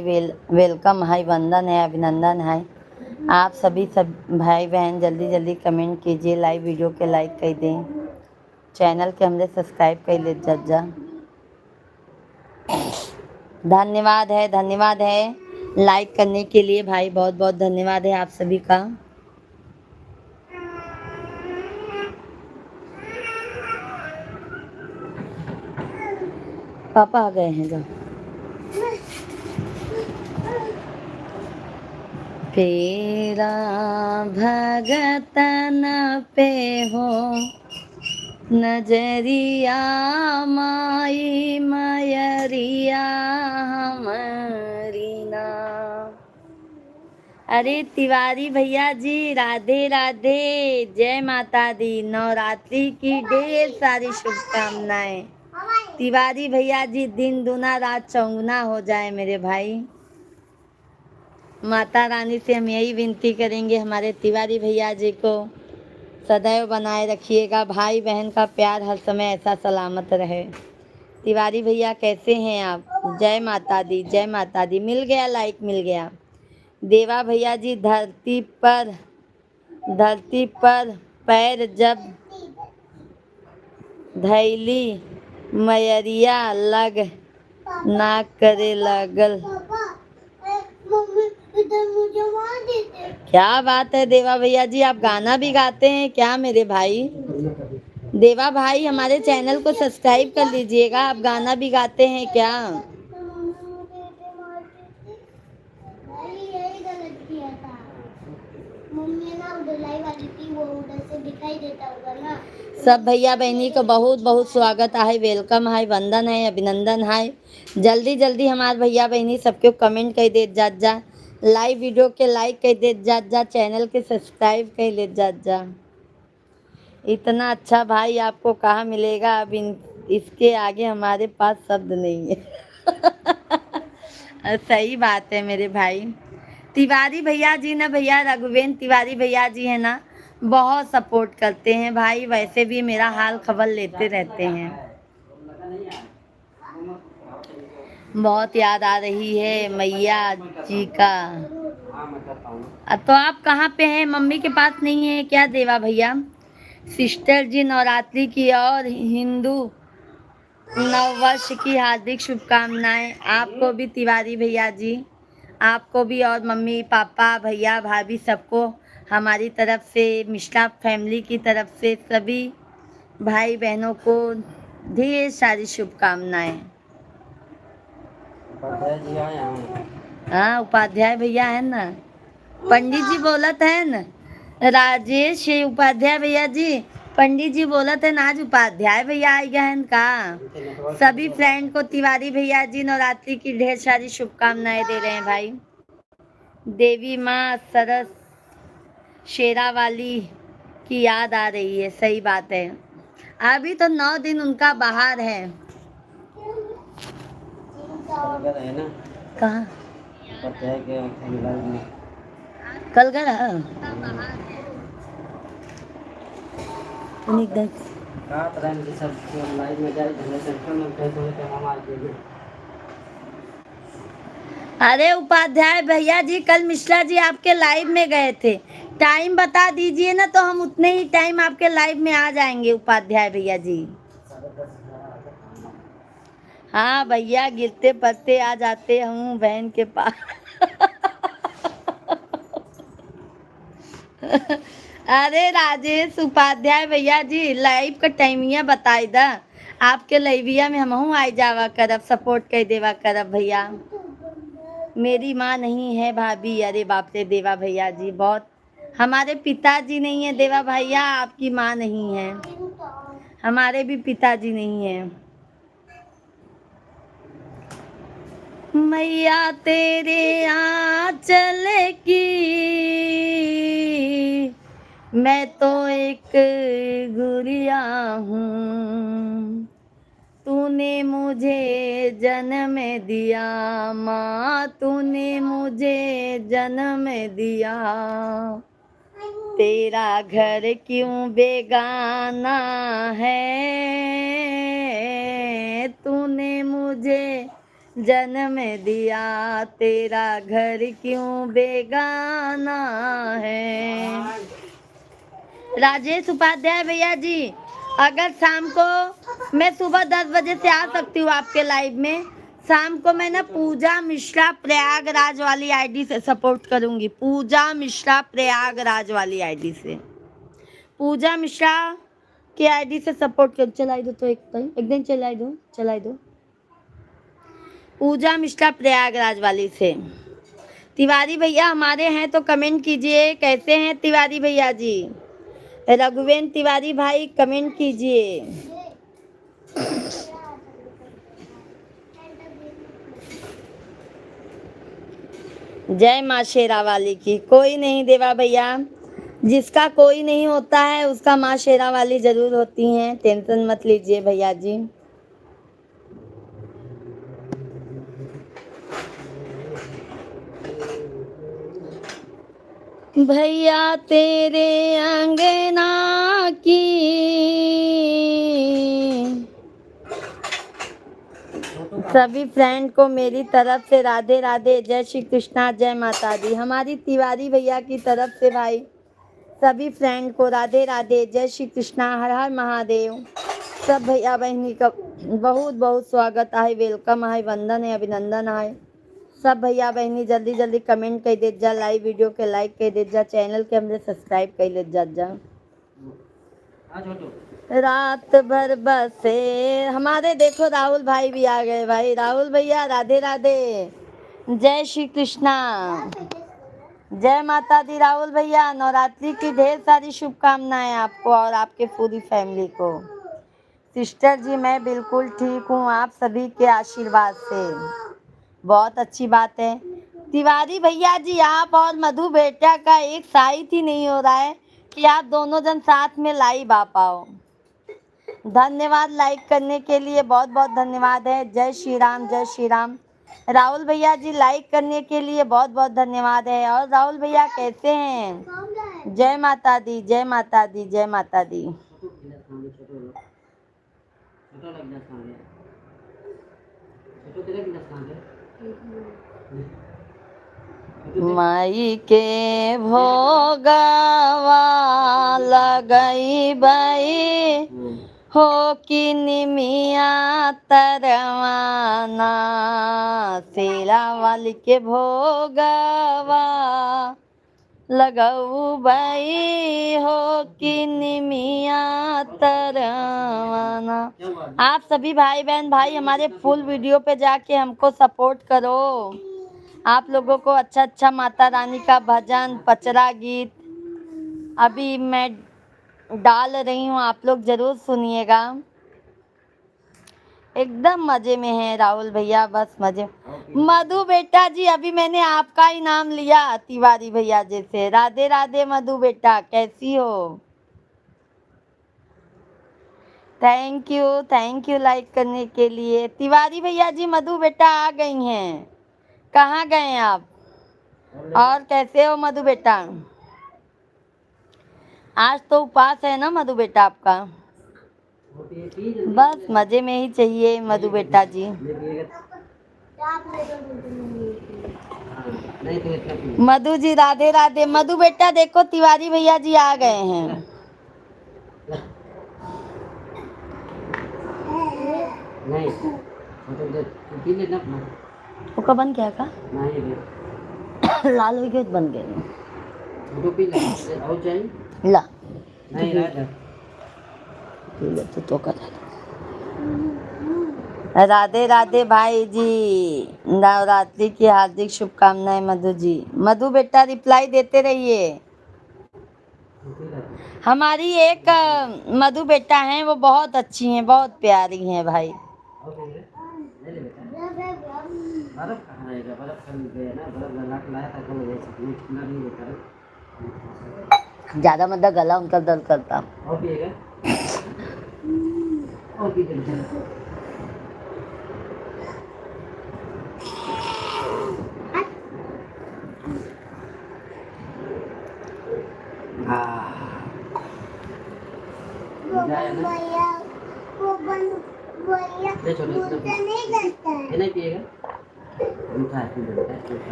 वेलकम है, वंदन है, अभिनंदन है। आप सभी सब भाई बहन जल्दी जल्दी कमेंट कीजिए, लाइव वीडियो के लाइक कर दें, चैनल के हमने सब्सक्राइब कर ले जज्जा। धन्यवाद है, धन्यवाद है लाइक करने के लिए भाई, बहुत बहुत धन्यवाद है आप सभी का। पापा आ गए हैं, जाओ। फेरा भगतन पे हो नजरिया, माई मयरिया हमारी ना। अरे तिवारी भैया जी राधे राधे, जय माता दी। नवरात्रि की ढेर सारी शुभकामनाएं। तिवारी भैया जी दिन दूना रात चौगुना हो जाए मेरे भाई। माता रानी से हम यही विनती करेंगे हमारे तिवारी भैया जी को सदैव बनाए रखिएगा, भाई बहन का प्यार हर समय ऐसा सलामत रहे। तिवारी भैया कैसे हैं आप? जय माता दी, जय माता दी। मिल गया लाइक, मिल गया। देवा भैया जी धरती पर पैर जब धैली मयरिया लग ना करे लगल। पापा मम्मी इधर मुझे वहाँ देते। क्या बात है देवा भैया जी, आप गाना भी गाते हैं क्या मेरे भाई? देवा भाई हमारे चैनल को सब्सक्राइब कर लीजिएगा, आप गाना भी गाते हैं क्या? मम्मी मुझे इधर मारती थी। यही गलत किया था। मम्मी ना उधर लाई वाली थी, वो उधर से दिखाई देता होगा ना। सब भैया बहनी को बहुत बहुत स्वागत है, वेलकम है, वंदन है, अभिनंदन है। जल्दी जल्दी हमारे भैया बहनी सबके कमेंट कर दे जात जा, लाइव वीडियो के लाइक कर दे जात जा, चैनल के सब्सक्राइब कर ले जात जा। इतना अच्छा भाई आपको कहाँ मिलेगा, अब इसके आगे हमारे पास शब्द नहीं है। सही बात है मेरे भाई। तिवारी भैया जी ना, भैया रघुवेंद्र तिवारी भैया जी है ना, बहुत सपोर्ट करते हैं भाई, वैसे भी मेरा हाल खबर लेते रहते हैं। बहुत याद आ रही है मैया जी का। तो आप कहाँ पे हैं? मम्मी के पास नहीं है क्या देवा भैया? सिस्टर जी नवरात्रि की और हिंदू नववर्ष की हार्दिक शुभकामनाएं आपको भी तिवारी भैया जी, आपको भी, और मम्मी पापा भैया भाभी सबको हमारी तरफ से, मिश्रा फैमिली की तरफ से सभी भाई बहनों को ढेर सारी शुभकामनाएं। हाँ उपाध्याय भैया है ना, पंडित जी बोलत है ना, राजेश उपाध्याय भैया जी, पंडित जी बोलत है ना आज उपाध्याय भैया आ गए हैं का। सभी फ्रेंड को तिवारी भैया जी नवरात्रि की ढेर सारी शुभकामनाएं दे रहे हैं भाई। देवी माँ सरस शेरावाली की याद आ रही है, सही बात है। अभी तो 9 दिन उनका बाहर है। कहाँ? कल गया अरे उपाध्याय भैया जी, कल मिश्रा जी आपके लाइव में गए थे, टाइम बता दीजिए ना तो हम उतने ही टाइम आपके लाइव में आ जाएंगे उपाध्याय भैया जी। हाँ भैया, गिरते पड़ते आ जाते हूँ बहन के पास। अरे राजेश उपाध्याय भैया जी, लाइव का टाइमिया बताई दा, आपके लाइविया में हम आई जावा करब, सपोर्ट कर देवा करब भैया। मेरी माँ नहीं है भाभी, अरे बाप रे देवा भैया जी, बहुत, हमारे पिताजी नहीं है देवा भैया, आपकी माँ नहीं है, हमारे भी पिताजी नहीं है। मैया तेरे आंचल की मैं तो एक गुड़िया हूँ, तूने मुझे जन्म दिया माँ, तूने मुझे जन्म दिया, तेरा घर क्यों बेगाना है, तूने मुझे जन्म दिया, तेरा घर क्यों बेगाना है। राजेश उपाध्याय भैया जी, अगर शाम को मैं सुबह 10 बजे से आ सकती हूँ आपके लाइव में, शाम को मैं ना पूजा मिश्रा प्रयागराज वाली आईडी से सपोर्ट करूँगी, पूजा मिश्रा प्रयागराज वाली आईडी से, पूजा मिश्रा के आईडी से सपोर्ट कर, चलाई दो तो एक दिन चलाई दो पूजा मिश्रा प्रयागराज वाली से। तिवारी भैया हमारे हैं तो कमेंट कीजिए, कैसे हैं तिवारी भैया जी? रघुवेंद्र तिवारी भाई कमेंट कीजिए। जय माँ शेरावाली की। कोई नहीं देवा भैया, जिसका कोई नहीं होता है उसका माँ शेरावाली जरूर होती हैं, टेंशन मत लीजिए भैया जी। भैया तेरे अंगना की सभी फ्रेंड को मेरी तरफ से राधे राधे, जय श्री कृष्णा, जय माता दी। हमारी तिवारी भैया की तरफ से भाई सभी फ्रेंड को राधे राधे, जय श्री कृष्णा, हर हर महादेव। सब भैया बहनी का बहुत बहुत स्वागत है, वेलकम है, वंदन है, अभिनंदन है। सब भैया बहनी जल्दी जल्दी कमेंट कर दे जा, लाइव वीडियो के लाइक कर दे जा, चैनल के हमने सब्सक्राइब कर ले जा। रात भर बसे हमारे, देखो राहुल भाई भी आ गए। भाई राहुल भैया राधे राधे, जय श्री कृष्णा, जय माता दी। राहुल भैया नवरात्रि की ढेर सारी शुभकामनाएं आपको और आपके पूरी फैमिली को। सिस्टर जी मैं बिल्कुल ठीक हूँ, आप सभी के आशीर्वाद से। बहुत अच्छी बात है। तिवारी भैया जी आप और मधु बेटा का एक साइट ही नहीं हो रहा है कि आप दोनों जन साथ में लाइव आ पाओ। धन्यवाद लाइक करने के लिए, बहुत बहुत धन्यवाद है। जय श्री राम, जय श्री राम। राहुल भैया जी लाइक करने के लिए बहुत बहुत धन्यवाद है। और राहुल भैया कैसे हैं? जय माता दी, जय माता दी, जय माता दी। माई के भोगवा लगई बई हो कि निमिया तरवाना, सेरा वाली के भोगवा लगऊ बई हो कि निमिया तरवाना। आप सभी भाई बहन भाई हमारे फुल वीडियो पे जाके हमको सपोर्ट करो। आप लोगों को अच्छा अच्छा माता रानी का भजन पचरा गीत अभी मैं डाल रही हूँ, आप लोग जरूर सुनिएगा। एकदम मजे में है राहुल भैया, बस मजे। मधु बेटा जी अभी मैंने आपका ही नाम लिया तिवारी भैया जैसे। राधे राधे मधु बेटा, कैसी हो? थैंक यू लाइक करने के लिए। तिवारी भैया जी मधु बेटा आ गई हैं, कहाँ गए आप? और कैसे हो मधु बेटा? आज तो उपवास है ना मधु बेटा आपका? बस मजे में ही चाहिए मधु बेटा जी। मधु जी राधे राधे। मधु बेटा देखो तिवारी भैया जी आ गए हैं। ओका बन गया का? लाल हो गया बन गया ला तो का राधे राधे भाई जी, नवरात्रि की हार्दिक शुभकामनाएं मधु जी। मधु बेटा रिप्लाई देते रहिए। हमारी एक मधु बेटा हैं, वो बहुत अच्छी हैं, बहुत प्यारी हैं भाई। ज्यादा मतलब गला उनका दर्द करता।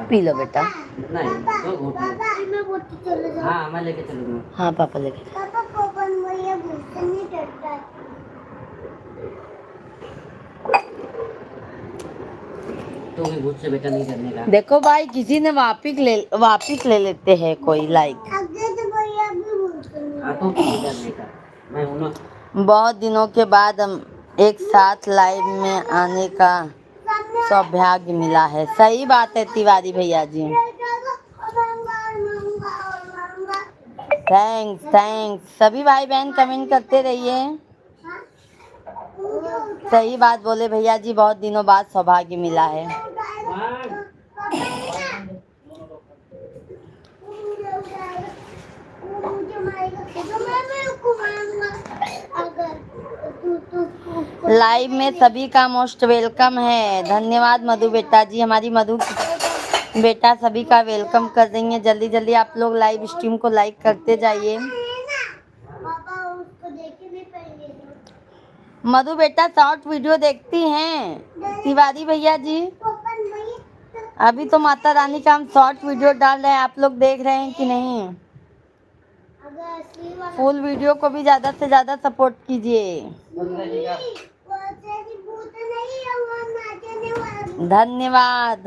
पी लो बेटा। हाँ मैं लेके चलूंगा। हाँ पापा लेके। तो मुझसे बेटा नहीं करने का। देखो भाई किसी ने वापिस ले लेते हैं कोई लाइक। बहुत दिनों के बाद हम एक साथ लाइव में आने का सौभाग्य मिला है। सही बात है तिवारी भैया जी। थैंक्स। सभी भाई बहन कमेंट करते रहिए। सही बात बोले भैया जी, बहुत दिनों बाद सौभाग्य मिला है। लाइव में सभी का मोस्ट वेलकम है। धन्यवाद मधु बेटा जी। हमारी मधु बेटा सभी का वेलकम कर देंगे। जल्दी जल्दी आप लोग लाइव स्ट्रीम को लाइक करते जाइए। मधु बेटा शॉर्ट वीडियो देखती हैं तिवारी भैया जी? अभी तो माता रानी का हम शॉर्ट वीडियो डाल रहे हैं, आप लोग देख रहे हैं कि नहीं? अगर असली वाला फुल वीडियो को भी ज्यादा से ज्यादा सपोर्ट कीजिए। भूत नहीं है, वो नाचने वाला भूत। धन्यवाद।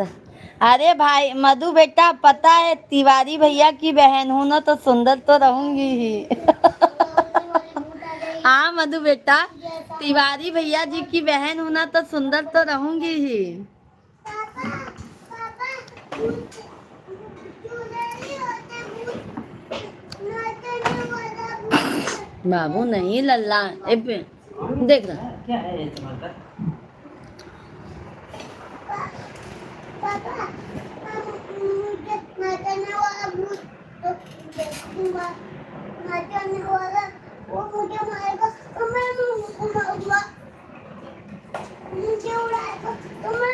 अरे भाई मधु बेटा, पता है तिवारी भैया की बहन हूं ना, तो सुंदर तो रहूंगी ही। असली वाली भूत आ गई। हाँ मधु बेटा, जैसा तिवारी भैया जी की बहन हूं ना, तो सुंदर तो रहूंगी ही। पापा पापा भूत चूड़े नहीं होते, भूत नाचने वाला भूत। बाबू नहीं लल्ला, देख रहा क्या है ये टमाटर? पापा मुझे नाचने वाला भूत तो देखूंगा। नाचने वाला वो मुझे मारेगा तो मैं उसको मारूंगा। मुझे उड़ाएगा तो मैं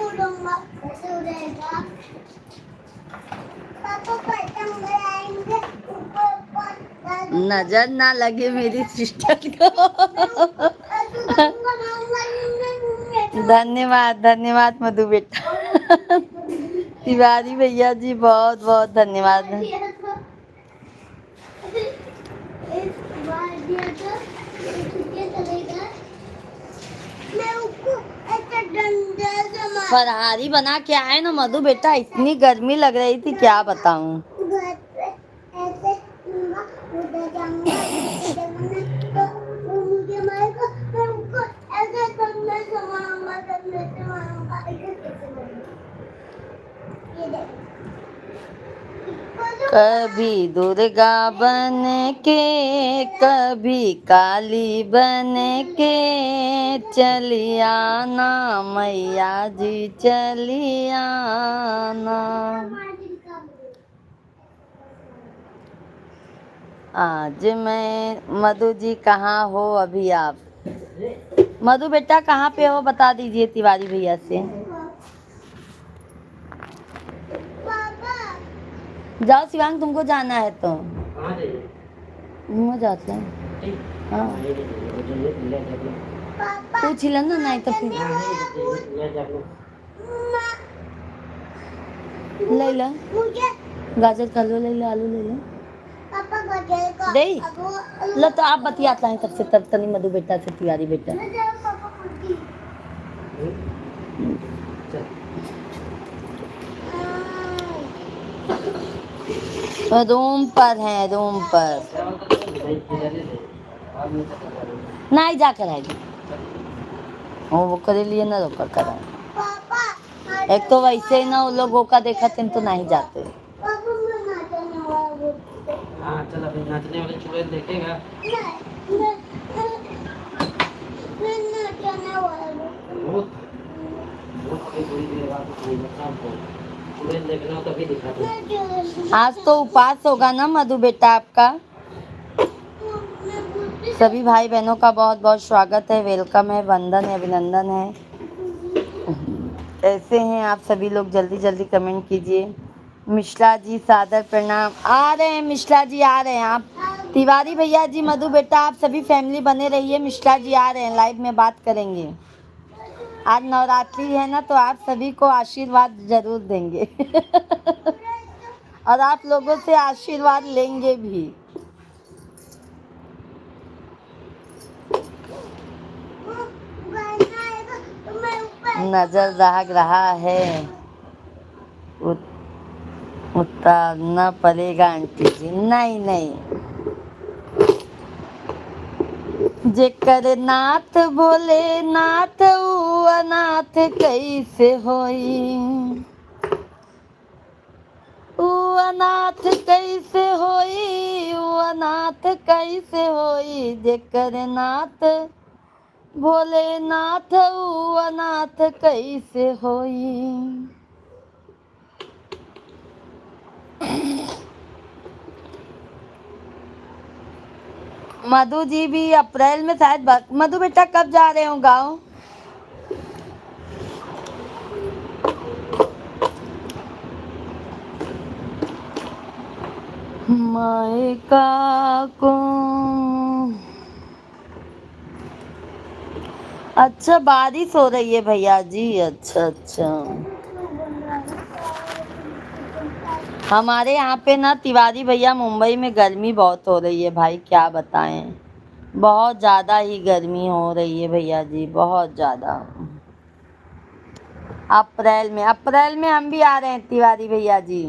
उड़ूंगा। कैसे उड़ेगा? पापा पतंग उड़ाएंगे ऊपर ऊपर। नजर ना लगे मेरी सिस्टर को। धन्यवाद धन्यवाद मधु बेटा। तिवारी भैया जी बहुत बहुत धन्यवाद। फरहारी बना के आए ना मधु बेटा, इतनी गर्मी लग रही थी क्या बताऊं। कभी दुर्गा बन के, कभी काली बन के, चली आना मैया जी चली आना। आज मैं मधु जी कहाँ हो अभी आप? मधु बेटा कहाँ पे हो बता दीजिए तिवारी भैया से। जाओ शिवांग, तुमको जाना है तो कहाँ जाइए? मुँह जाते हैं। ठीक। हाँ ये लीजिए, वो जो ले जा लो। पूछ ही लेना, नहीं तो फिर ले जा लो। ले लो, मुझे गाजर खा लो, ले लो, आलू ले लो। पापा गजल का दे अब लो, तो आप बतियाता है सबसे तब तनी मधु बेटा से तिवारी बेटा। पापा खुद चल। रूम पर है, रूम पर नहीं जाकर आएगी। वो करे लिए ना रोका करा। पापा एक तो वैसे ही ना वो लोगों का देखा थे तो नहीं जाते। पापा मैं नाचने वाला भूत। हाँ चल, अभी नाचने वाले चुड़ैल देखेगा। मैं नाचने वाला भूत। भूत भूत की थोड़ी देर बाद दिखाएगा शाम को। चुड़ैल देखना हो तभी दिखाते। आज तो उपवास होगा ना मधु बेटा आपका। सभी भाई बहनों का बहुत बहुत स्वागत है, वेलकम है, वंदन है, अभिनंदन है। ऐसे हैं आप सभी लोग, जल्दी जल्दी कमेंट कीजिए। मिश्रा जी सादर प्रणाम। आ रहे हैं मिश्रा जी, आ रहे हैं आप। तिवारी भैया जी, मधु बेटा, आप सभी फैमिली बने रहिए। मिश्रा जी आ रहे हैं, लाइव में बात करेंगे। आज नवरात्रि है ना, तो आप सभी को आशीर्वाद जरूर देंगे। और आप लोगों से आशीर्वाद लेंगे भी। नजर दाग रहा है, उतारना पड़ेगा आंटी जी। नहीं नहीं, जेकर नाथ भोले नाथ ऊ अनाथ कैसे होई, ऊ अनाथ कैसे होई, ऊ अनाथ कैसे होई, जेकर नाथ भोलेनाथ ऊ अनाथ कैसे होई। मधु जी भी अप्रैल में शायद। मधु बेटा कब जा रहे हो गाँव? मायका को अच्छा बारिश हो रही है भैया जी। अच्छा अच्छा, हमारे यहाँ पे ना तिवारी भैया मुंबई में गर्मी बहुत हो रही है भाई, क्या बताएं। बहुत ज़्यादा ही गर्मी हो रही है भैया जी, बहुत ज़्यादा। अप्रैल में हम भी आ रहे हैं तिवारी भैया जी।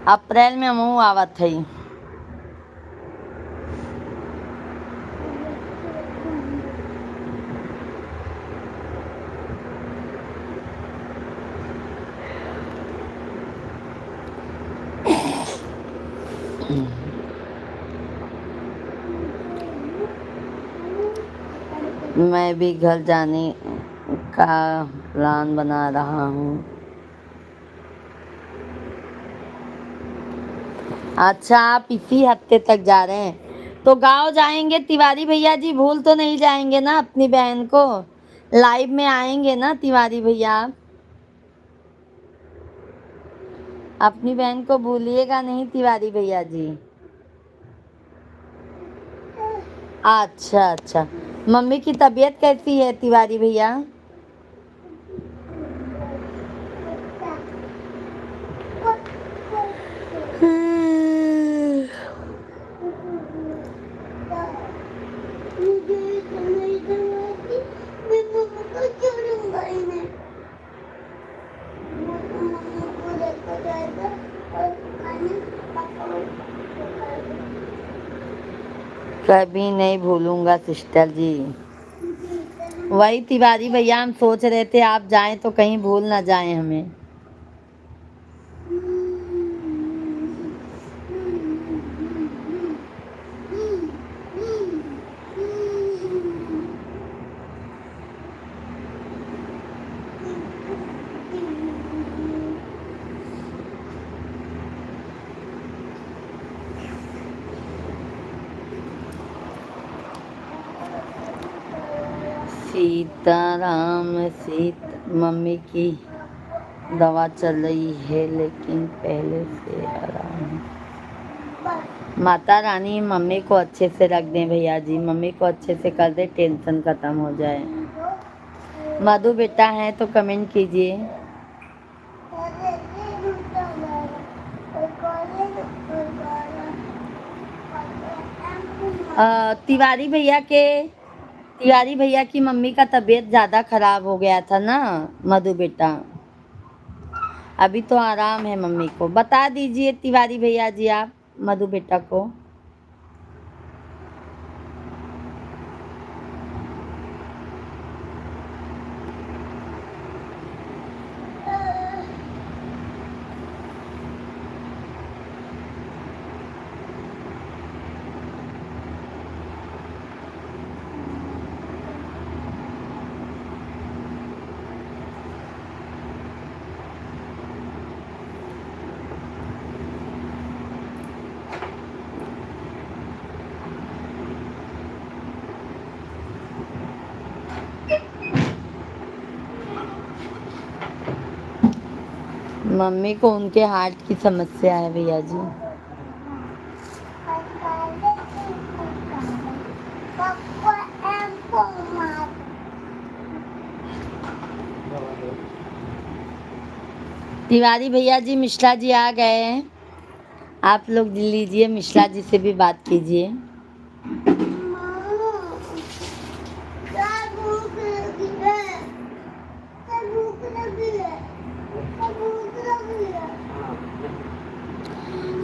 अप्रैल में हम आवत है। मैं भी घर जाने का प्लान बना रहा हूँ। अच्छा, आप इसी हफ्ते तक जा रहे हैं तो गांव जाएंगे तिवारी भैया जी, भूल तो नहीं जाएंगे ना अपनी बहन को। लाइव में आएंगे ना तिवारी भैया आप? अपनी बहन को भूलिएगा नहीं तिवारी भैया जी। अच्छा अच्छा, मम्मी की तबीयत कैसी है तिवारी भैया? मुझे नहीं दवाई, मैं मम्मा को छोड़ूंगा ही नहीं। मम्मा को लेकर जाएगा और खाने पापा को खाएगा। कभी नहीं भूलूंगा सिस्टर जी। वही तिवारी भैया हम सोच रहे थे आप जाएं तो कहीं भूल ना जाएं हमें। सीताराम मम्मी की दवा चल रही है लेकिन पहले से आराम है। माता रानी मम्मी को अच्छे से रख दें भैया जी, मम्मी को अच्छे से कर दे, टेंशन खत्म हो जाए। मधु बेटा है तो कमेंट कीजिए। तिवारी भैया की मम्मी का तबीयत ज़्यादा खराब हो गया था ना मधु बेटा, अभी तो आराम है मम्मी को। बता दीजिए तिवारी भैया जी आप मधु बेटा को। मम्मी को उनके हार्ट की समस्या है भैया जी। तिवारी भैया जी मिश्रा जी आ गए हैं, आप लोग लीजिए, मिश्रा जी से भी बात कीजिए।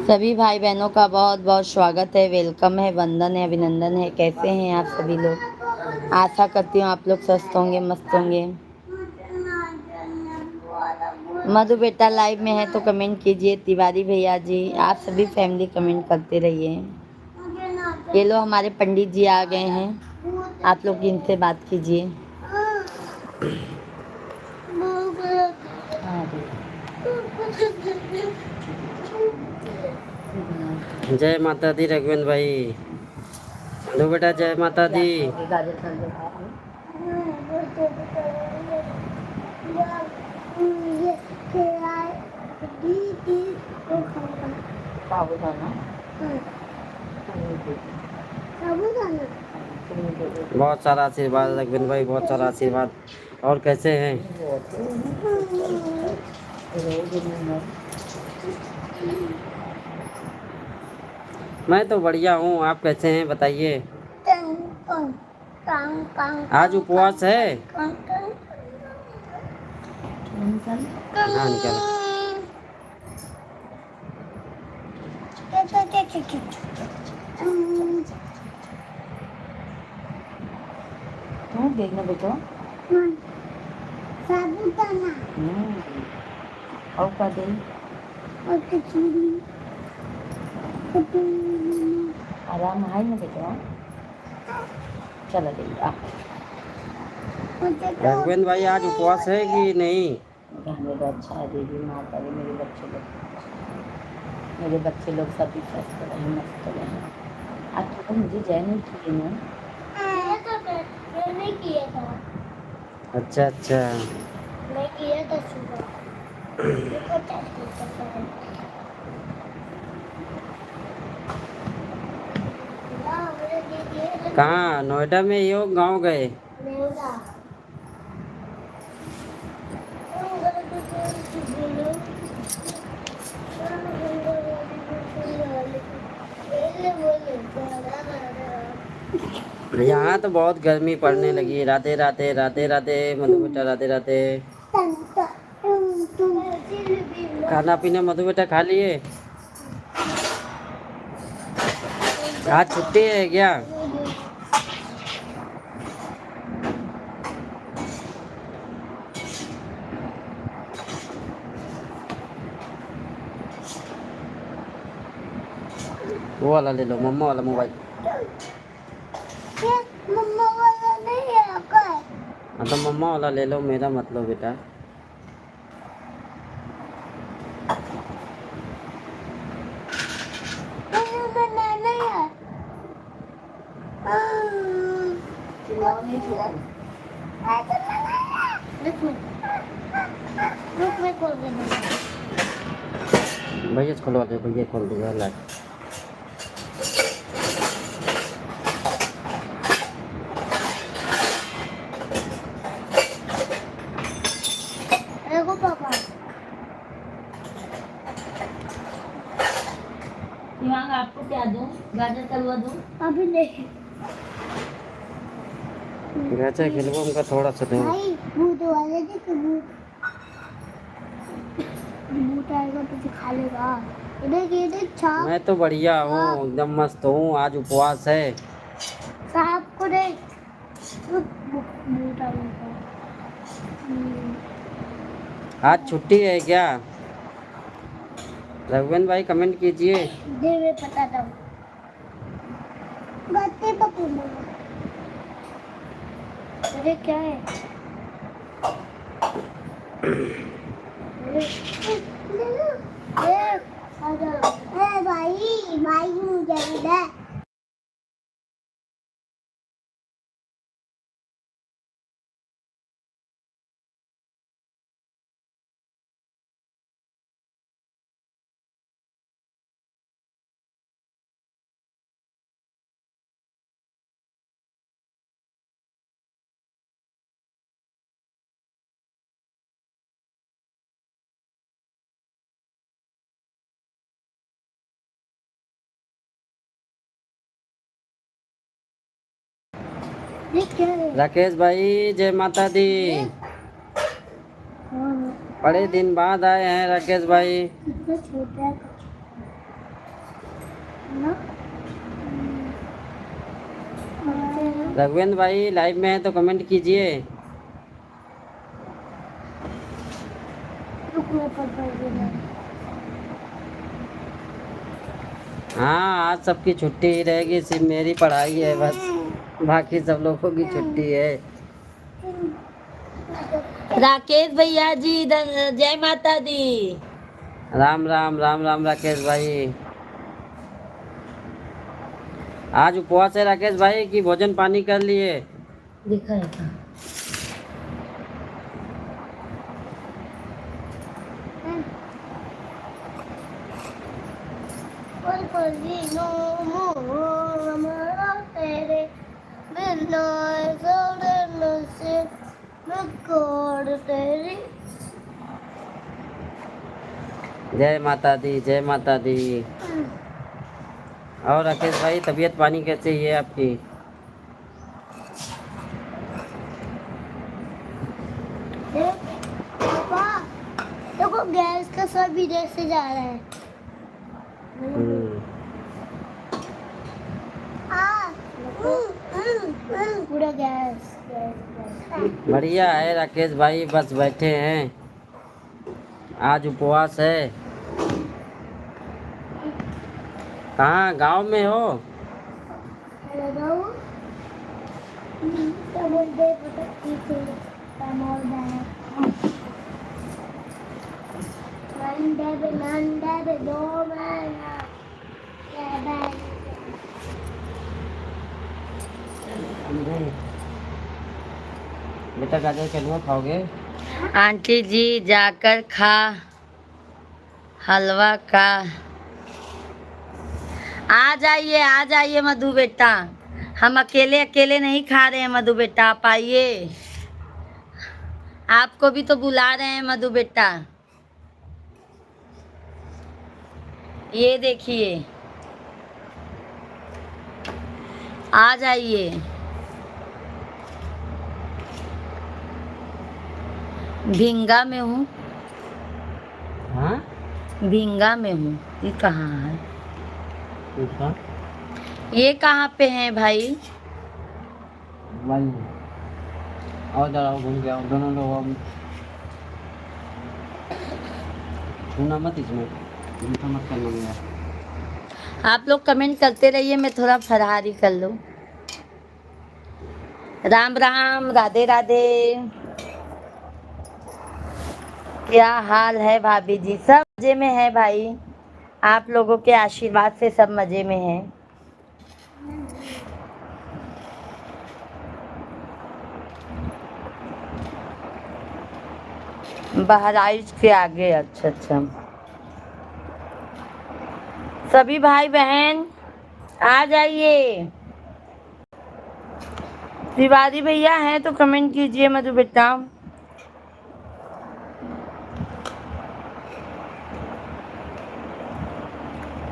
सभी भाई बहनों का बहुत बहुत स्वागत है, वेलकम है, वंदन है, अभिनंदन है। कैसे हैं आप सभी लोग? आशा करती हूँ आप लोग स्वस्थ होंगे, मस्त होंगे। मधु बेटा लाइव में है तो कमेंट कीजिए। तिवारी भैया जी आप सभी फैमिली कमेंट करते रहिए। ये लो हमारे पंडित जी आ गए हैं, आप लोग इनसे बात कीजिए। जय माता दी रघुवन भाई। दो बेटा जय माता दी। बहुत सारा आशीर्वाद रघुवन भाई, बहुत सारा आशीर्वाद। और कैसे हैं? रोज नहीं। मैं तो बढ़िया हूँ, आप कैसे हैं बताइए। टंग टंग टंग टंग आज उपवास है। टंग टंग हाँ निकालो। तू देखना बेटा। साबुदाना और का दे। और कचौड़ी आराम है ना बेटा। चलो दे आ। राघवेंद्र भाई आज उपवास है कि नहीं? रहने दो, अच्छा है दीदी, माता दी, मेरे बच्चे लोग सभी स्वस्थ रहे, मस्त रहे। आज तो मुझे जय नहीं किए ना। नहीं किया था, अच्छा अच्छा। मैं किया था सुबह। देखो चाची कैसा है। वाह, मेरे दीदी कहाँ नोएडा में ही हो, गाँव गए? नेवरा। यहाँ तो बहुत गर्मी पड़ने लगी। राधे राधे राधे राधे मधु बेटा, राधे राधे। खाना पीना मधु बेटा खा लिए? आज छुट्टी है क्या? वो वाला ले लो, मम्मा वाला मोबाइल। मम्मा वाला नहीं है आपका। हाँ तो मम्मा वाला ले लो, मेरा मत लो बेटा। नहीं है। रुक मैं खोल देना। भैया खोलवा दे, भैया खोल देगा लाइट। देखो पापा, दिमाग आपको क्या दूं? गाजर का हलवा दूं? अभी नहीं। गाचा खिलवा उनका थोड़ा सा दो। भाई भूत वाले देखो, भूत भूत आएगा तो खा लेगा। ये देख छाप। मैं तो बढ़िया हूँ, एकदम मस्त हूँ। आज उपवास है। सांप को देख। भूत आएगा। आज छुट्टी है क्या? रघुवेंद्र भाई कमेंट कीजिए। दे वे पता था। गत्ते पप्पू अरे क्या है? भाई भाई मुझे क्या है? राकेश भाई जय माता दी। बड़े दिन बाद आए हैं राकेश भाई। कितना छोटा है ना? रघुवेंद्र भाई लाइव में है तो कमेंट कीजिए। रुक मैं पढ़ देना। हाँ आज सबकी छुट्टी ही रहेगी, सिर्फ मेरी पढ़ाई है बस, बाकी सब लोगों की छुट्टी है। राकेश भैया जी जय माता दी। राम राम राम राम राकेश भाई। आज उपवास है राकेश भाई की भोजन पानी कर लिए? देखा है का? तेरे बिना से मैं कोड तेरी जय माता दी, जय माता दी। और राकेश भाई तबीयत पानी कैसी है आपकी? पापा देखो गैस का सब इधर से जा रहा है। हम्म, पूरा गैस गैस बढ़िया है राकेश भाई, बस बैठे हैं। आज उपवास है। कहाँ गांव में हो? लगाओ क्या बोलते हैं पता पीछे कमोड है नंदे दो मैं बेटा गाजर का हलवा खाओगे? आंटी जी जाकर खा हलवा का। आ जाइए मधु बेटा, हम अकेले अकेले नहीं खा रहे हैं मधु बेटा, आप आइए। आपको भी तो बुला रहे हैं मधु बेटा। ये देखिए, आ जाइए। भिंगा में हूँ, हाँ भिंगा में हूँ। ये कहाँ है? अच्छा, ये कहाँ पे है भाई? वही और जरा घूम के आओ दोनों लोग। अब छूना मत इसमें, मीठा मत करना मेरा। आप लोग कमेंट करते रहिए, मैं थोड़ा फरारी कर लूँ। राम राम, राधे राधे। क्या हाल है भाभी जी? सब मजे में है भाई, आप लोगों के आशीर्वाद से सब मजे में है। बहराइच के आगे, अच्छा अच्छा। सभी भाई बहन आ जाइए। तिवारी भैया हैं तो कमेंट कीजिए मधु बेटा।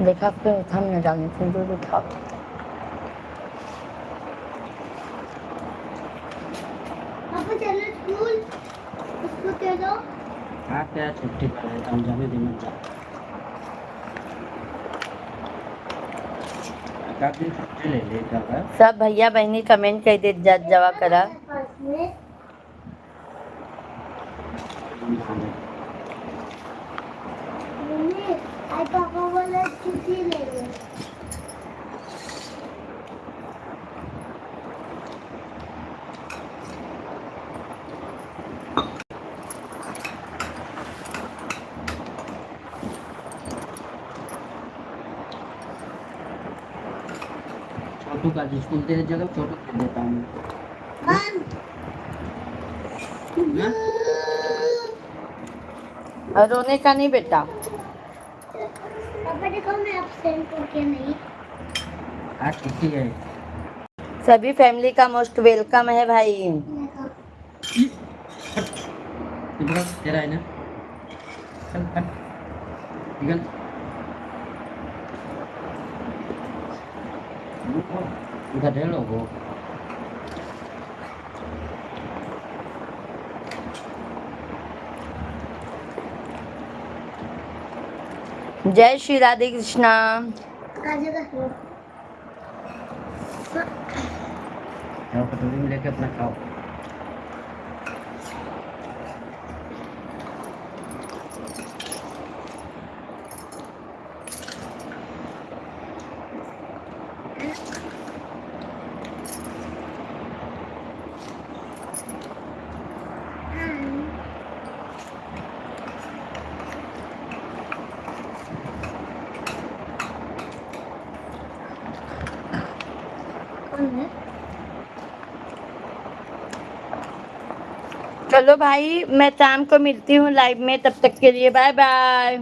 देखा फिर हम न जाने थे जो देखा। पापा चलो स्कूल उसको कह दो हाँ क्या छुट्टी कर देता हूँ, जाने दे मत जा। काफी छुट्टी ले लेता है। सब भैया बहनी कमेंट कर दे जवा करा। मम्मी आज पापा बोला छुट्टी ले लो। छोटू का स्कूल तेरे जगह छोटू कर देता हूँ। और रोने का नहीं बेटा। पापा देखो मैं एब्सेंट हो गया नहीं। आज छुट्टी है। सभी फैमिली का मोस्ट वेलकम है भाई। इधर तेरा है ना, चल हट निकल। उधर ढेर लोग हो। जय श्री राधे कृष्णा। जाओ कटोरी में लेके अपना खाओ। चलो भाई, मैं शाम को मिलती हूँ लाइव में, तब तक के लिए बाय बाय।